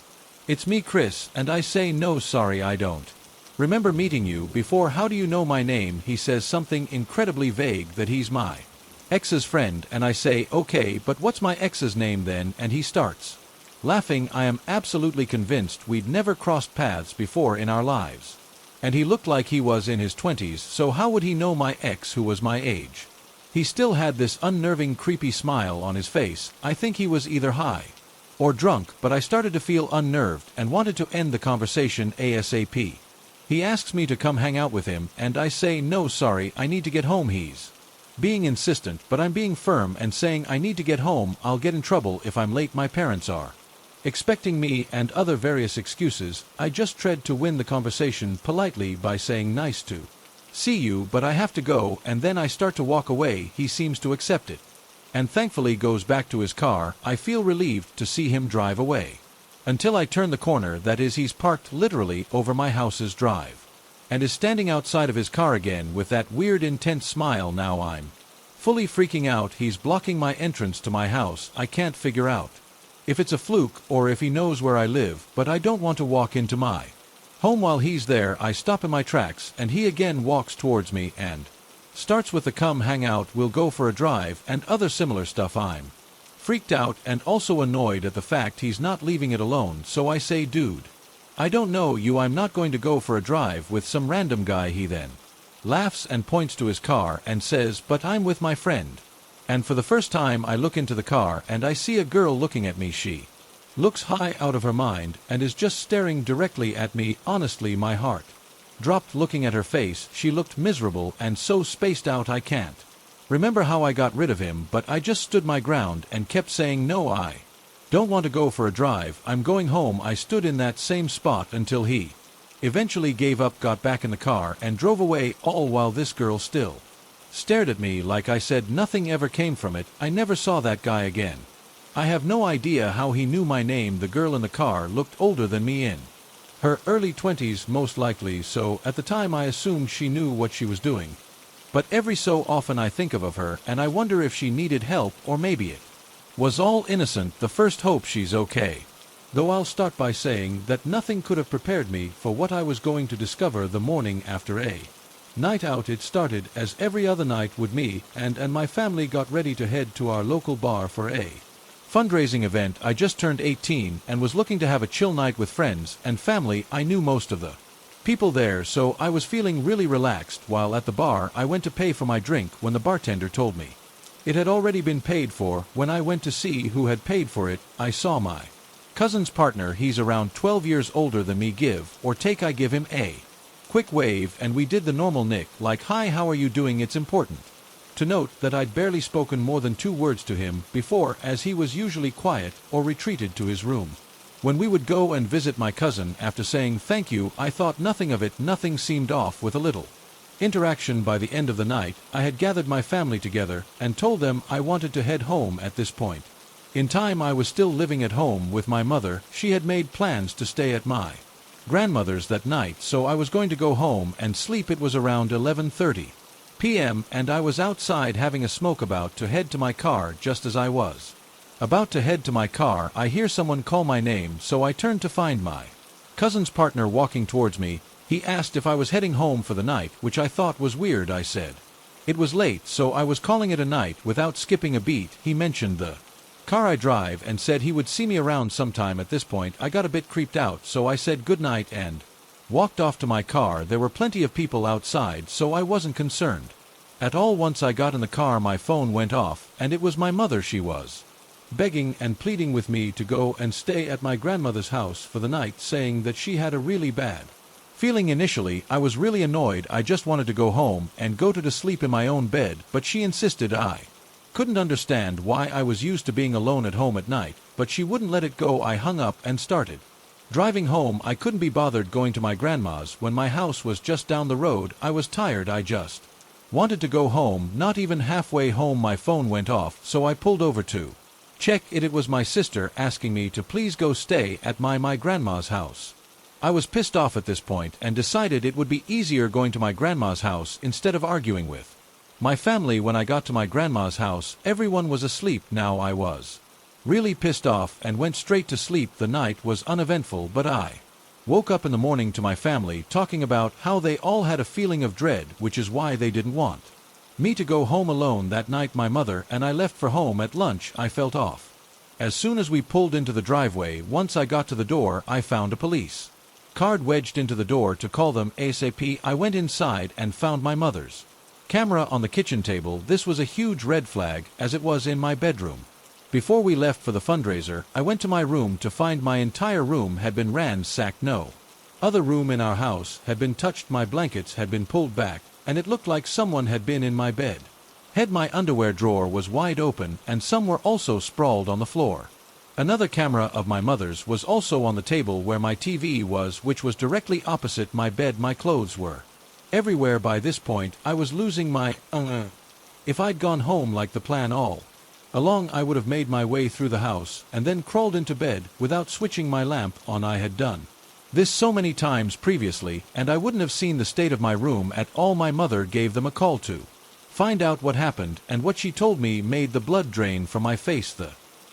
"It's me, Chris," and I say, "No, sorry, I don't remember meeting you before." "How do you know my name?" He says something incredibly vague, that he's my ex's friend, and I say, "Okay, but what's my ex's name then?" And he starts laughing. I am absolutely convinced we'd never crossed paths before in our lives. And he looked like he was in his 20s, so how would he know my ex who was my age? He still had this unnerving, creepy smile on his face. I think he was either high or drunk, but I started to feel unnerved and wanted to end the conversation ASAP. He asks me to come hang out with him, and I say, "No, sorry, I need to get home." He's being insistent, but I'm being firm and saying I need to get home. I'll get in trouble if I'm late. My parents are expecting me, and other various excuses. I just tried to win the conversation politely by saying, "Nice to see you, but I have to go," and then I start to walk away. He seems to accept it and thankfully goes back to his car. I feel relieved to see him drive away. Until I turn the corner, that is, he's parked literally over my house's drive and is standing outside of his car again with that weird intense smile. Now I'm fully freaking out. He's blocking my entrance to my house. I can't figure out if it's a fluke or if he knows where I live, but I don't want to walk into my home while he's there. I stop in my tracks, and he again walks towards me and starts with the "Come hang out, we'll go for a drive," and other similar stuff. I'm freaked out and also annoyed at the fact he's not leaving it alone, so I say, "Dude, I don't know you. I'm not going to go for a drive with some random guy." He then laughs and points to his car and says, "But I'm with my friend." And for the first time I look into the car and I see a girl looking at me. She looks high out of her mind and is just staring directly at me. Honestly, my heart dropped looking at her face. She looked miserable and so spaced out I can't remember how I got rid of him, but I just stood my ground and kept saying, "No, I don't want to go for a drive. I'm going home." I stood in that same spot until he eventually gave up, got back in the car, and drove away, all while this girl still stared at me. Like I said, nothing ever came from it. I never saw that guy again. I have no idea how he knew my name. The girl in the car looked older than me, in her early 20s most likely, so at the time I assumed she knew what she was doing. But every so often I think of her and I wonder if she needed help, or maybe it Was all innocent, the first hope she's okay. Though I'll start by saying that nothing could have prepared me for what I was going to discover the morning after a night out. It started as every other night would. Me and my family got ready to head to our local bar for a fundraising event. I just turned 18 and was looking to have a chill night with friends and family. I knew most of the people there, so I was feeling really relaxed. While at the bar, I went to pay for my drink when the bartender told me it had already been paid for. When I went to see who had paid for it, I saw my cousin's partner. He's around 12 years older than me. Give or take, I give him a quick wave and we did the normal nick, like, "Hi, how are you doing?" It's important to note that I'd barely spoken more than 2 words to him before, as he was usually quiet or retreated to his room. When we would go and visit my cousin, after saying thank you, I thought nothing of it. Nothing seemed off with a little interaction. By the end of the night, I had gathered my family together and told them I wanted to head home. At this point in time, I was still living at home with my mother. She had made plans to stay at my grandmother's that night, so I was going to go home and sleep. It was around 11:30 p.m. and I was outside having a smoke, about to head to my car. Just as I was about to head to my car, I hear someone call my name, so I turned to find my cousin's partner walking towards me. He asked if I was heading home for the night, which I thought was weird. I said it was late, so I was calling it a night without skipping a beat. He mentioned the car I drive and said he would see me around sometime. At this point, I got a bit creeped out, so I said good night and walked off to my car. There were plenty of people outside, so I wasn't concerned at all. Once I got in the car, my phone went off, and it was my mother. She was begging and pleading with me to go and stay at my grandmother's house for the night, saying that she had a really bad feeling. Initially, I was really annoyed. I just wanted to go home and go to sleep in my own bed, but she insisted. I couldn't understand why. I was used to being alone at home at night, but she wouldn't let it go. I hung up and started driving home. I couldn't be bothered going to my grandma's when my house was just down the road. I was tired. I just wanted to go home. Not even halfway home, my phone went off, so I pulled over to check it. It was my sister asking me to please go stay at my grandma's house. I was pissed off at this point and decided it would be easier going to my grandma's house instead of arguing with my family. When I got to my grandma's house, everyone was asleep. Now I was really pissed off and went straight to sleep. The night was uneventful, but I woke up in the morning to my family talking about how they all had a feeling of dread, which is why they didn't want me to go home alone that night. My mother and I left for home at lunch. I felt off as soon as we pulled into the driveway. Once I got to the door, I found a police card wedged into the door to call them ASAP. I went inside and found my mother's camera on the kitchen table. This was a huge red flag, as it was in my bedroom. Before we left for the fundraiser, I went to my room to find my entire room had been ransacked. No other room in our house had been touched. My blankets had been pulled back, and it looked like someone had been in my bed. My underwear drawer was wide open, and some were also sprawled on the floor. Another camera of my mother's was also on the table where my TV was, which was directly opposite my bed. My clothes were everywhere. By this point, I was losing my If I'd gone home like the plan all along, I would have made my way through the house and then crawled into bed without switching my lamp on. I had done this so many times previously, and I wouldn't have seen the state of my room at all. My mother gave them a call to find out what happened, and what she told me made the blood drain from my face. The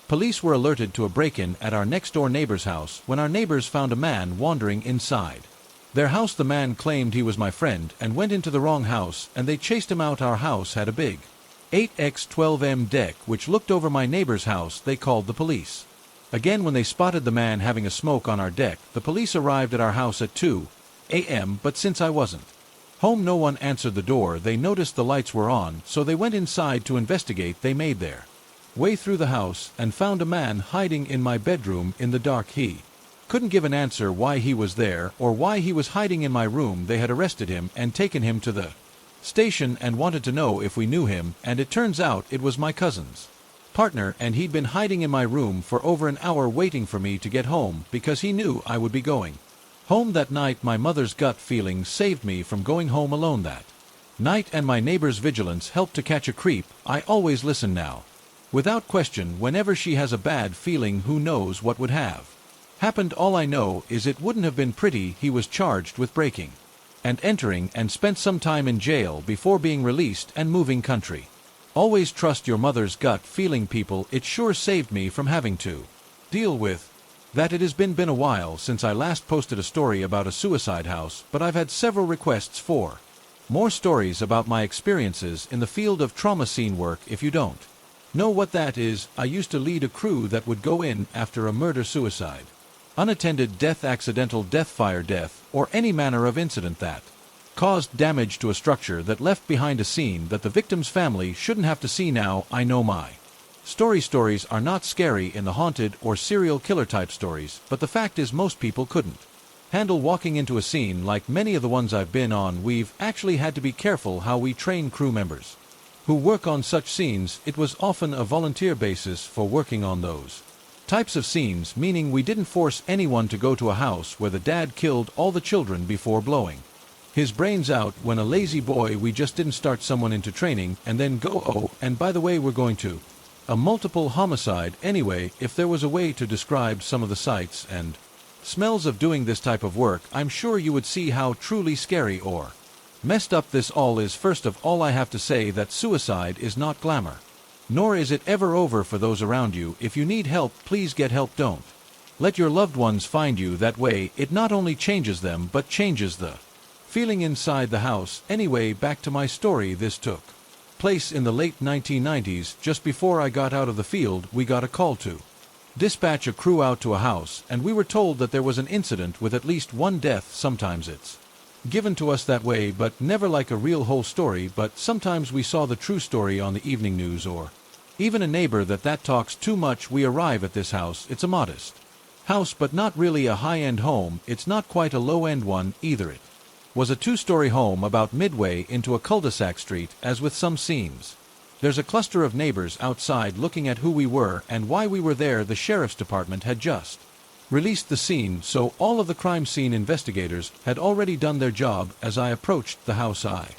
police were alerted to a break-in at our next-door neighbor's house when our neighbors found a man wandering inside their house. The man claimed he was my friend and went into the wrong house, and they chased him out. Our house had a big 8x12m deck which looked over my neighbor's house. They called the police again when they spotted the man having a smoke on our deck. The police arrived at our house at 2 a.m., but since I wasn't home, no one answered the door. They noticed the lights were on, so they went inside to investigate. They made their way through the house and found a man hiding in my bedroom in the dark. He couldn't give an answer why he was there or why he was hiding in my room. They had arrested him and taken him to the station and wanted to know if we knew him, and it turns out it was my cousin's partner, and he'd been hiding in my room for over an hour waiting for me to get home because he knew I would be going home that night. My mother's gut feeling saved me from going home alone that night, and my neighbor's vigilance helped to catch a creep. I always listen now, without question, whenever she has a bad feeling. Who knows what would have happened? All I know is it wouldn't have been pretty. He was charged with breaking and entering and spent some time in jail before being released and moving country Always trust your mother's gut feeling, people. It sure saved me from having to deal with that. It has been a while since I last posted a story about a suicide house, but I've had several requests for more stories about my experiences in the field of trauma scene work. If you don't know what that is, I used to lead a crew that would go in after a murder-suicide, unattended death, accidental death, fire death, or any manner of incident that caused damage to a structure that left behind a scene that the victim's family shouldn't have to see. Now, I know my stories are not scary in the haunted or serial killer type stories, but the fact is most people couldn't handle walking into a scene like many of the ones I've been on. We've actually had to be careful how we train crew members who work on such scenes. It was often a volunteer basis for working on those types of scenes, meaning we didn't force anyone to go to a house where the dad killed all the children before blowing his brains out when a lazy boy. We just didn't start someone into training and then go, oh, and by the way, we're going to a multiple homicide. Anyway, if there was a way to describe some of the sights and smells of doing this type of work, I'm sure you would see how truly scary or messed up this all is. First of all, I have to say that suicide is not glamour, nor is it ever over for those around you. If you need help, please get help. Don't let your loved ones find you. That way, it not only changes them, but changes the feeling inside the house. Anyway, back to my story. This took place in the late 1990s. Just before I got out of the field, we got a call to dispatch a crew out to a house, and we were told that there was an incident with at least one death. Sometimes it's given to us that way, but never like a real whole story. But sometimes we saw the true story on the evening news, or even a neighbor that talks too much. We arrive at this house. It's a modest house, but not really a high-end home. It's not quite a low-end one either. It was a two-story home about midway into a cul-de-sac street. As with some scenes, there's a cluster of neighbors outside looking at who we were and why we were there. The sheriff's department had just released the scene, so all of the crime scene investigators had already done their job. As I approached the house, I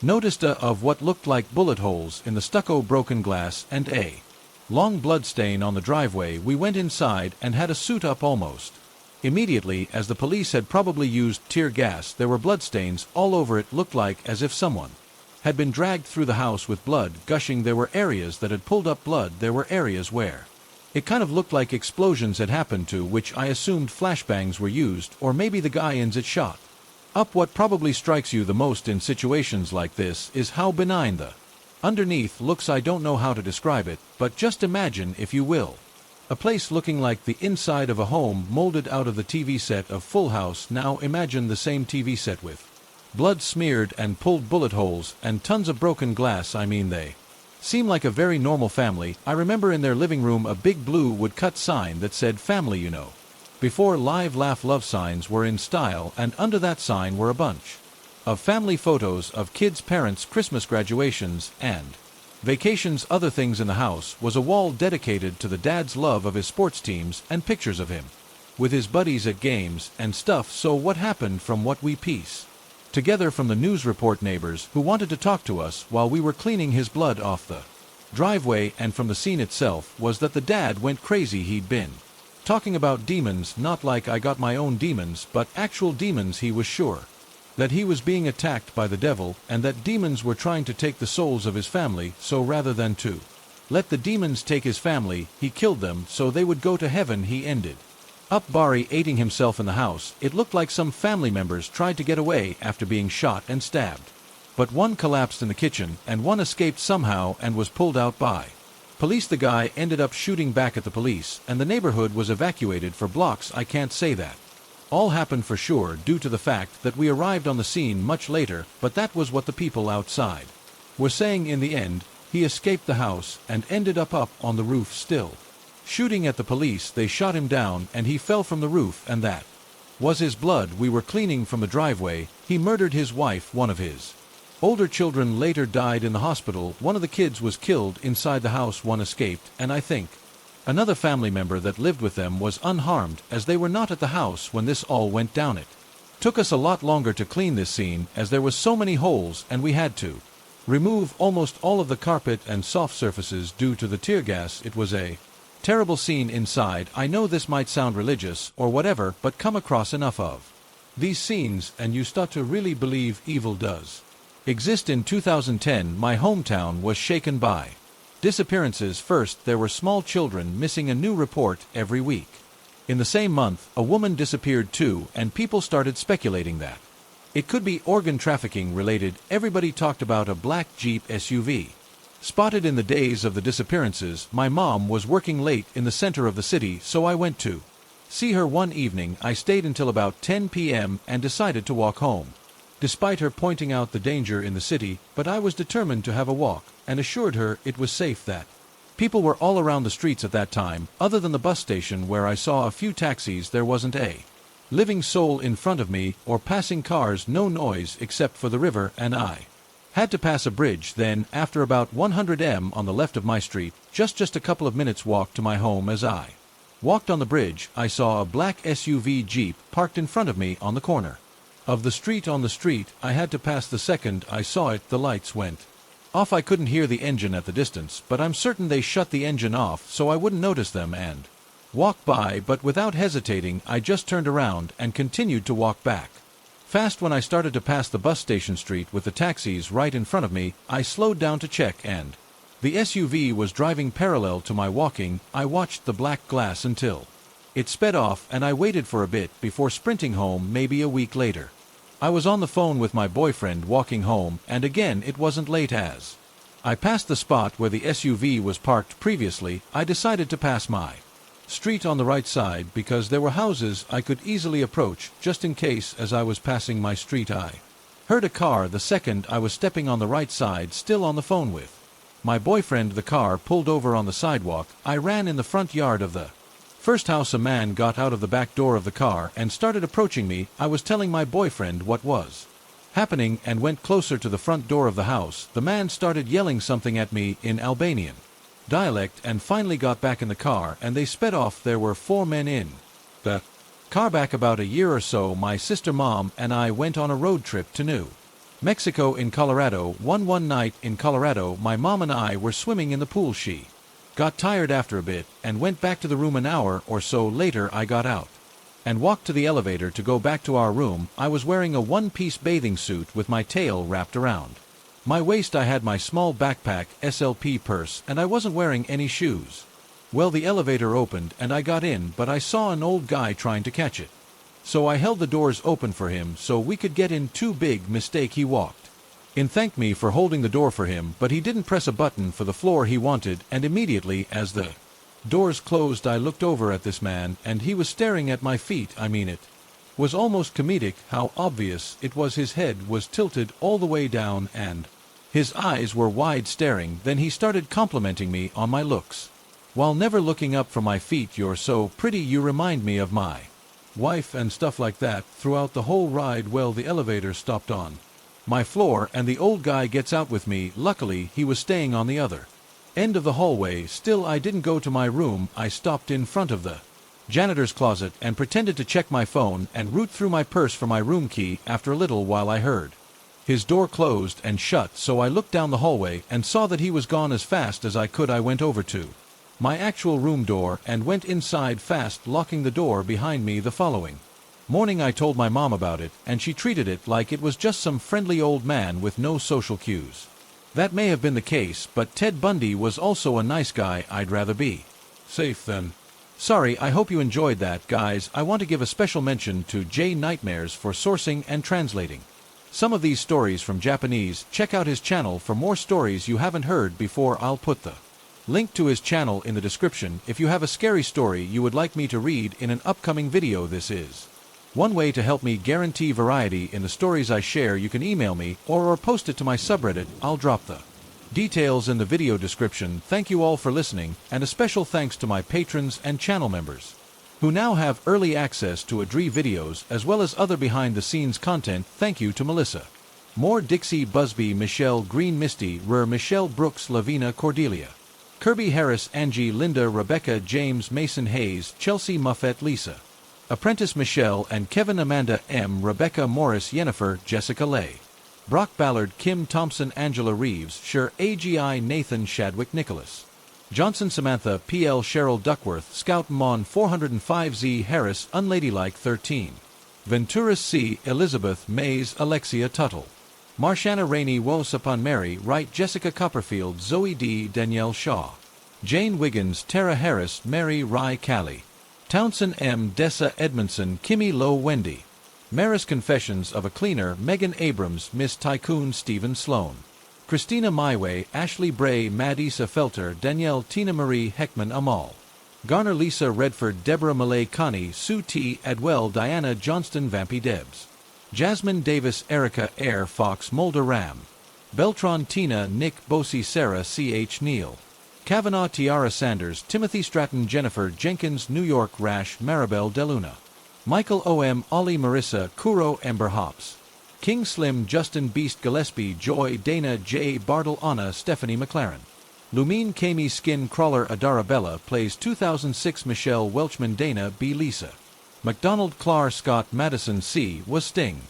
noticed of what looked like bullet holes in the stucco, broken glass, and a long blood stain on the driveway. We went inside and had a suit up almost immediately, as the police had probably used tear gas. There were bloodstains all over. It looked like as if someone had been dragged through the house with blood gushing. There were areas that had pulled up blood. There were areas where it kind of looked like explosions had happened to, which I assumed flashbangs were used, or maybe the guy ends it shot up. What probably strikes you the most in situations like this is how benign the underneath looks. I don't know how to describe it, but just imagine, if you will, a place looking like the inside of a home molded out of the TV set of Full House. Now imagine the same TV set with blood smeared and pulled bullet holes and tons of broken glass. I mean, they seem like a very normal family. I remember in their living room a big blue woodcut sign that said family, you know, before live, laugh, love signs were in style, and under that sign were a bunch of family photos of kids' parents' Christmas graduations and vacations. Other things in the house was a wall dedicated to the dad's love of his sports teams and pictures of him with his buddies at games and stuff. So what happened, from what we piece together from the news report, neighbors who wanted to talk to us while we were cleaning his blood off the driveway, and from the scene itself, was that the dad went crazy. He'd been talking about demons, not like I got my own demons, but actual demons. He was sure that he was being attacked by the devil, and that demons were trying to take the souls of his family. So rather than to let the demons take his family, he killed them so they would go to heaven. He ended up bari-ating himself in the house. It looked like some family members tried to get away after being shot and stabbed, but one collapsed in the kitchen and one escaped somehow and was pulled out by police. The guy ended up shooting back at the police, and the neighborhood was evacuated for blocks. I can't say that all happened for sure due to the fact that we arrived on the scene much later, but that was what the people outside were saying. In the end, he escaped the house and ended up on the roof still shooting at the police. They shot him down and he fell from the roof, and that was his blood we were cleaning from the driveway. He murdered his wife. One of his older children later died in the hospital. One of the kids was killed inside the house. One escaped, and I think another family member that lived with them was unharmed, as they were not at the house when this all went down. It took us a lot longer to clean this scene as there was so many holes, and we had to remove almost all of the carpet and soft surfaces due to the tear gas. It was a terrible scene inside. I know this might sound religious or whatever, but come across enough of these scenes and you start to really believe evil does exist in 2010. My hometown was shaken by disappearances. First, there were small children missing, a new report every week. In the same month, a woman disappeared too, and people started speculating that it could be organ trafficking related. Everybody talked about a black Jeep SUV spotted in the days of the disappearances. My mom was working late in the center of the city, so I went to see her one evening. I stayed until about 10 p.m. and decided to walk home, despite her pointing out the danger in the city, but I was determined to have a walk, and assured her it was safe. That people were all around the streets at that time. Other than the bus station where I saw a few taxis, there wasn't a living soul in front of me, or passing cars. No noise except for the river, and I had to pass a bridge. Then, after about 100 m on the left of my street, just a couple of minutes walk to my home. As I walked on the bridge, I saw a black SUV Jeep parked in front of me on the corner of the street. On the street I had to pass. The second I saw it, the lights went off. I couldn't hear the engine at the distance, but I'm certain they shut the engine off so I wouldn't notice them and walk by. But without hesitating, I just turned around and continued to walk back fast. When I started to pass the bus station street with the taxis right in front of me, I slowed down to check, and the SUV was driving parallel to my walking. I watched the black glass until it sped off, and I waited for a bit before sprinting home. Maybe a week later, I was on the phone with my boyfriend walking home, and again it wasn't late. As I passed the spot where the SUV was parked previously, I decided to pass my street on the right side because there were houses I could easily approach. Just in case, as I was passing my street, I heard a car. The second I was stepping on the right side, still on the phone with my boyfriend, the car pulled over on the sidewalk. I ran in the front yard of the first house. A man got out of the back door of the car and started approaching me. I was telling my boyfriend what was happening and went closer to the front door of the house. The man started yelling something at me in Albanian dialect and finally got back in the car, and they sped off. There were 4 men in the car. Back about a year or so, my sister, mom, and I went on a road trip to New Mexico in Colorado. One night in Colorado, my mom and I were swimming in the pool. She got tired after a bit and went back to the room. An hour or so later, I got out and walked to the elevator to go back to our room. I was wearing a one-piece bathing suit with my tail wrapped around my waist. I had my small backpack, SLP purse, and I wasn't wearing any shoes. Well, the elevator opened and I got in, but I saw an old guy trying to catch it, so I held the doors open for him so we could get in. Too big mistake. He walked in, thanked me for holding the door for him, but he didn't press a button for the floor he wanted, and immediately as the doors closed, I looked over at this man, and he was staring at my feet. I mean, it was almost comedic how obvious it was. His head was tilted all the way down and his eyes were wide, staring. Then he started complimenting me on my looks while never looking up from my feet. "You're so pretty, you remind me of my wife," and stuff like that throughout the whole ride. Well, the elevator stopped on my floor and the old guy gets out with me. Luckily, he was staying on the other end of the hallway. Still, I didn't go to my room. I stopped in front of the janitor's closet and pretended to check my phone and root through my purse for my room key. After a little while, I heard his door closed and shut, so I looked down the hallway and saw that he was gone. As fast as I could, I went over to my actual room door and went inside fast, locking the door behind me. The following morning, I told my mom about it, and she treated it like it was just some friendly old man with no social cues. That may have been the case, but Ted Bundy was also a nice guy. I'd rather be safe than sorry. I hope you enjoyed that, guys. I want to give a special mention to J Nightmares for sourcing and translating some of these stories from Japanese. Check out his channel for more stories you haven't heard before. I'll put the link to his channel in the description. If you have a scary story you would like me to read in an upcoming video, this is one way to help me guarantee variety in the stories I share. You can email me or post it to my subreddit. I'll drop the details in the video description. Thank you all for listening, and a special thanks to my patrons and channel members who now have early access to Adri videos as well as other behind-the-scenes content. Thank you to Melissa Moore, Dixie, Busby, Michelle, Green, Misty, Rur, Michelle, Brooks, Lavina, Cordelia, Kirby, Harris, Angie, Linda, Rebecca, James, Mason, Hayes, Chelsea, Muffet, Lisa, Apprentice, Michelle, and Kevin, Amanda, M, Rebecca, Morris, Yennefer, Jessica Lay, Brock Ballard, Kim Thompson, Angela Reeves, Sher, AGI, Nathan, Shadwick, Nicholas Johnson, Samantha, PL, Cheryl, Duckworth, Scout, Mon, 405Z, Harris, Unladylike 13, Venturas C, Elizabeth, Mays, Alexia Tuttle, Marshana Rainey Wos upon Mary Wright Jessica Copperfield Zoe D. Danielle Shaw. Jane Wiggins Tara Harris Mary Rye Callie. Townsend M. Dessa Edmondson Kimmy Lowe Wendy. Maris Confessions of a Cleaner Megan Abrams Miss Tycoon Stephen Sloan. Christina Myway Ashley Bray Madisa Felter Danielle Tina Marie Heckman Amal. Garner Lisa Redford Deborah Malay Connie Sue T. Adwell Diana Johnston Vampy Debs. Jasmine Davis Erica Air Fox Mulder Ram. Beltron Tina Nick Bosie Sarah C. H. Neal. Kavanaugh Tiara Sanders Timothy Stratton Jennifer Jenkins New York Rash Maribel Deluna. Michael O.M. Ollie Marissa Kuro Ember Hops. King Slim Justin Beast Gillespie Joy Dana J. Bartle Anna Stephanie McLaren. Lumine Kami Skin Crawler Adara Bella plays 2006 Michelle Welchman Dana B. Lisa. McDonald Clar Scott Madison C. was Sting.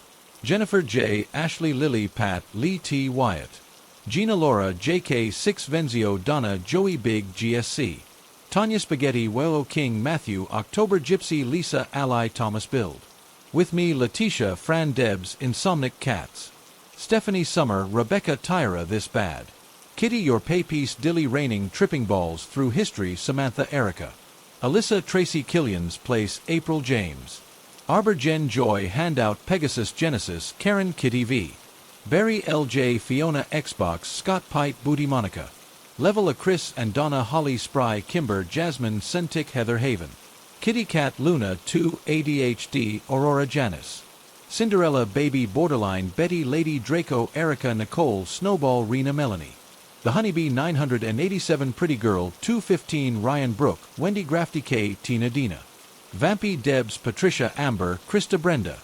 Jennifer J. Ashley Lily Pat Lee T. Wyatt. Gina Laura J.K. 6 Venzio Donna Joey Big GSC. Tanya Spaghetti Wello King Matthew October Gypsy Lisa Ally Thomas Build. With me Letitia Fran Debs Insomnic Cats. Stephanie Summer Rebecca Tyra This Bad. Kitty Your Pay Piece Dilly Raining Tripping Balls Through History Samantha Erica. Alyssa Tracy Killian's Place April James. Arbor Jen Joy Handout Pegasus Genesis Karen Kitty V. Barry LJ Fiona Xbox Scott Pite Booty Monica. Level A Chris and Donna Holly Spry Kimber Jasmine Centik Heather Haven. Kitty Cat Luna 2 ADHD Aurora Janice. Cinderella Baby Borderline Betty Lady Draco Erica Nicole Snowball Rena Melanie. The Honeybee 987 Pretty Girl 215 Ryan Brooke Wendy Grafty K Tina Dina. Vampy Debs Patricia Amber Krista Brenda.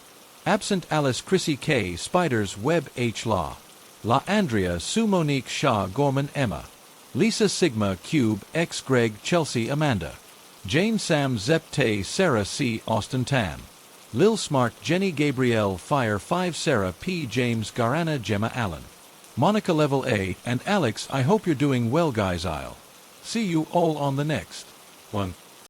Absent Alice Chrissy K Spiders Web H Law. La Andrea Sue Monique Shaw Gorman Emma. Lisa Sigma Cube X Greg Chelsea Amanda. Jane Sam Zepte Sarah C Austin Tan. Lil Smart Jenny Gabrielle Fire 5 Sarah P James Garana Gemma Allen. Monica Level A and Alex I hope you're doing well guys. I'll see you all on the next one.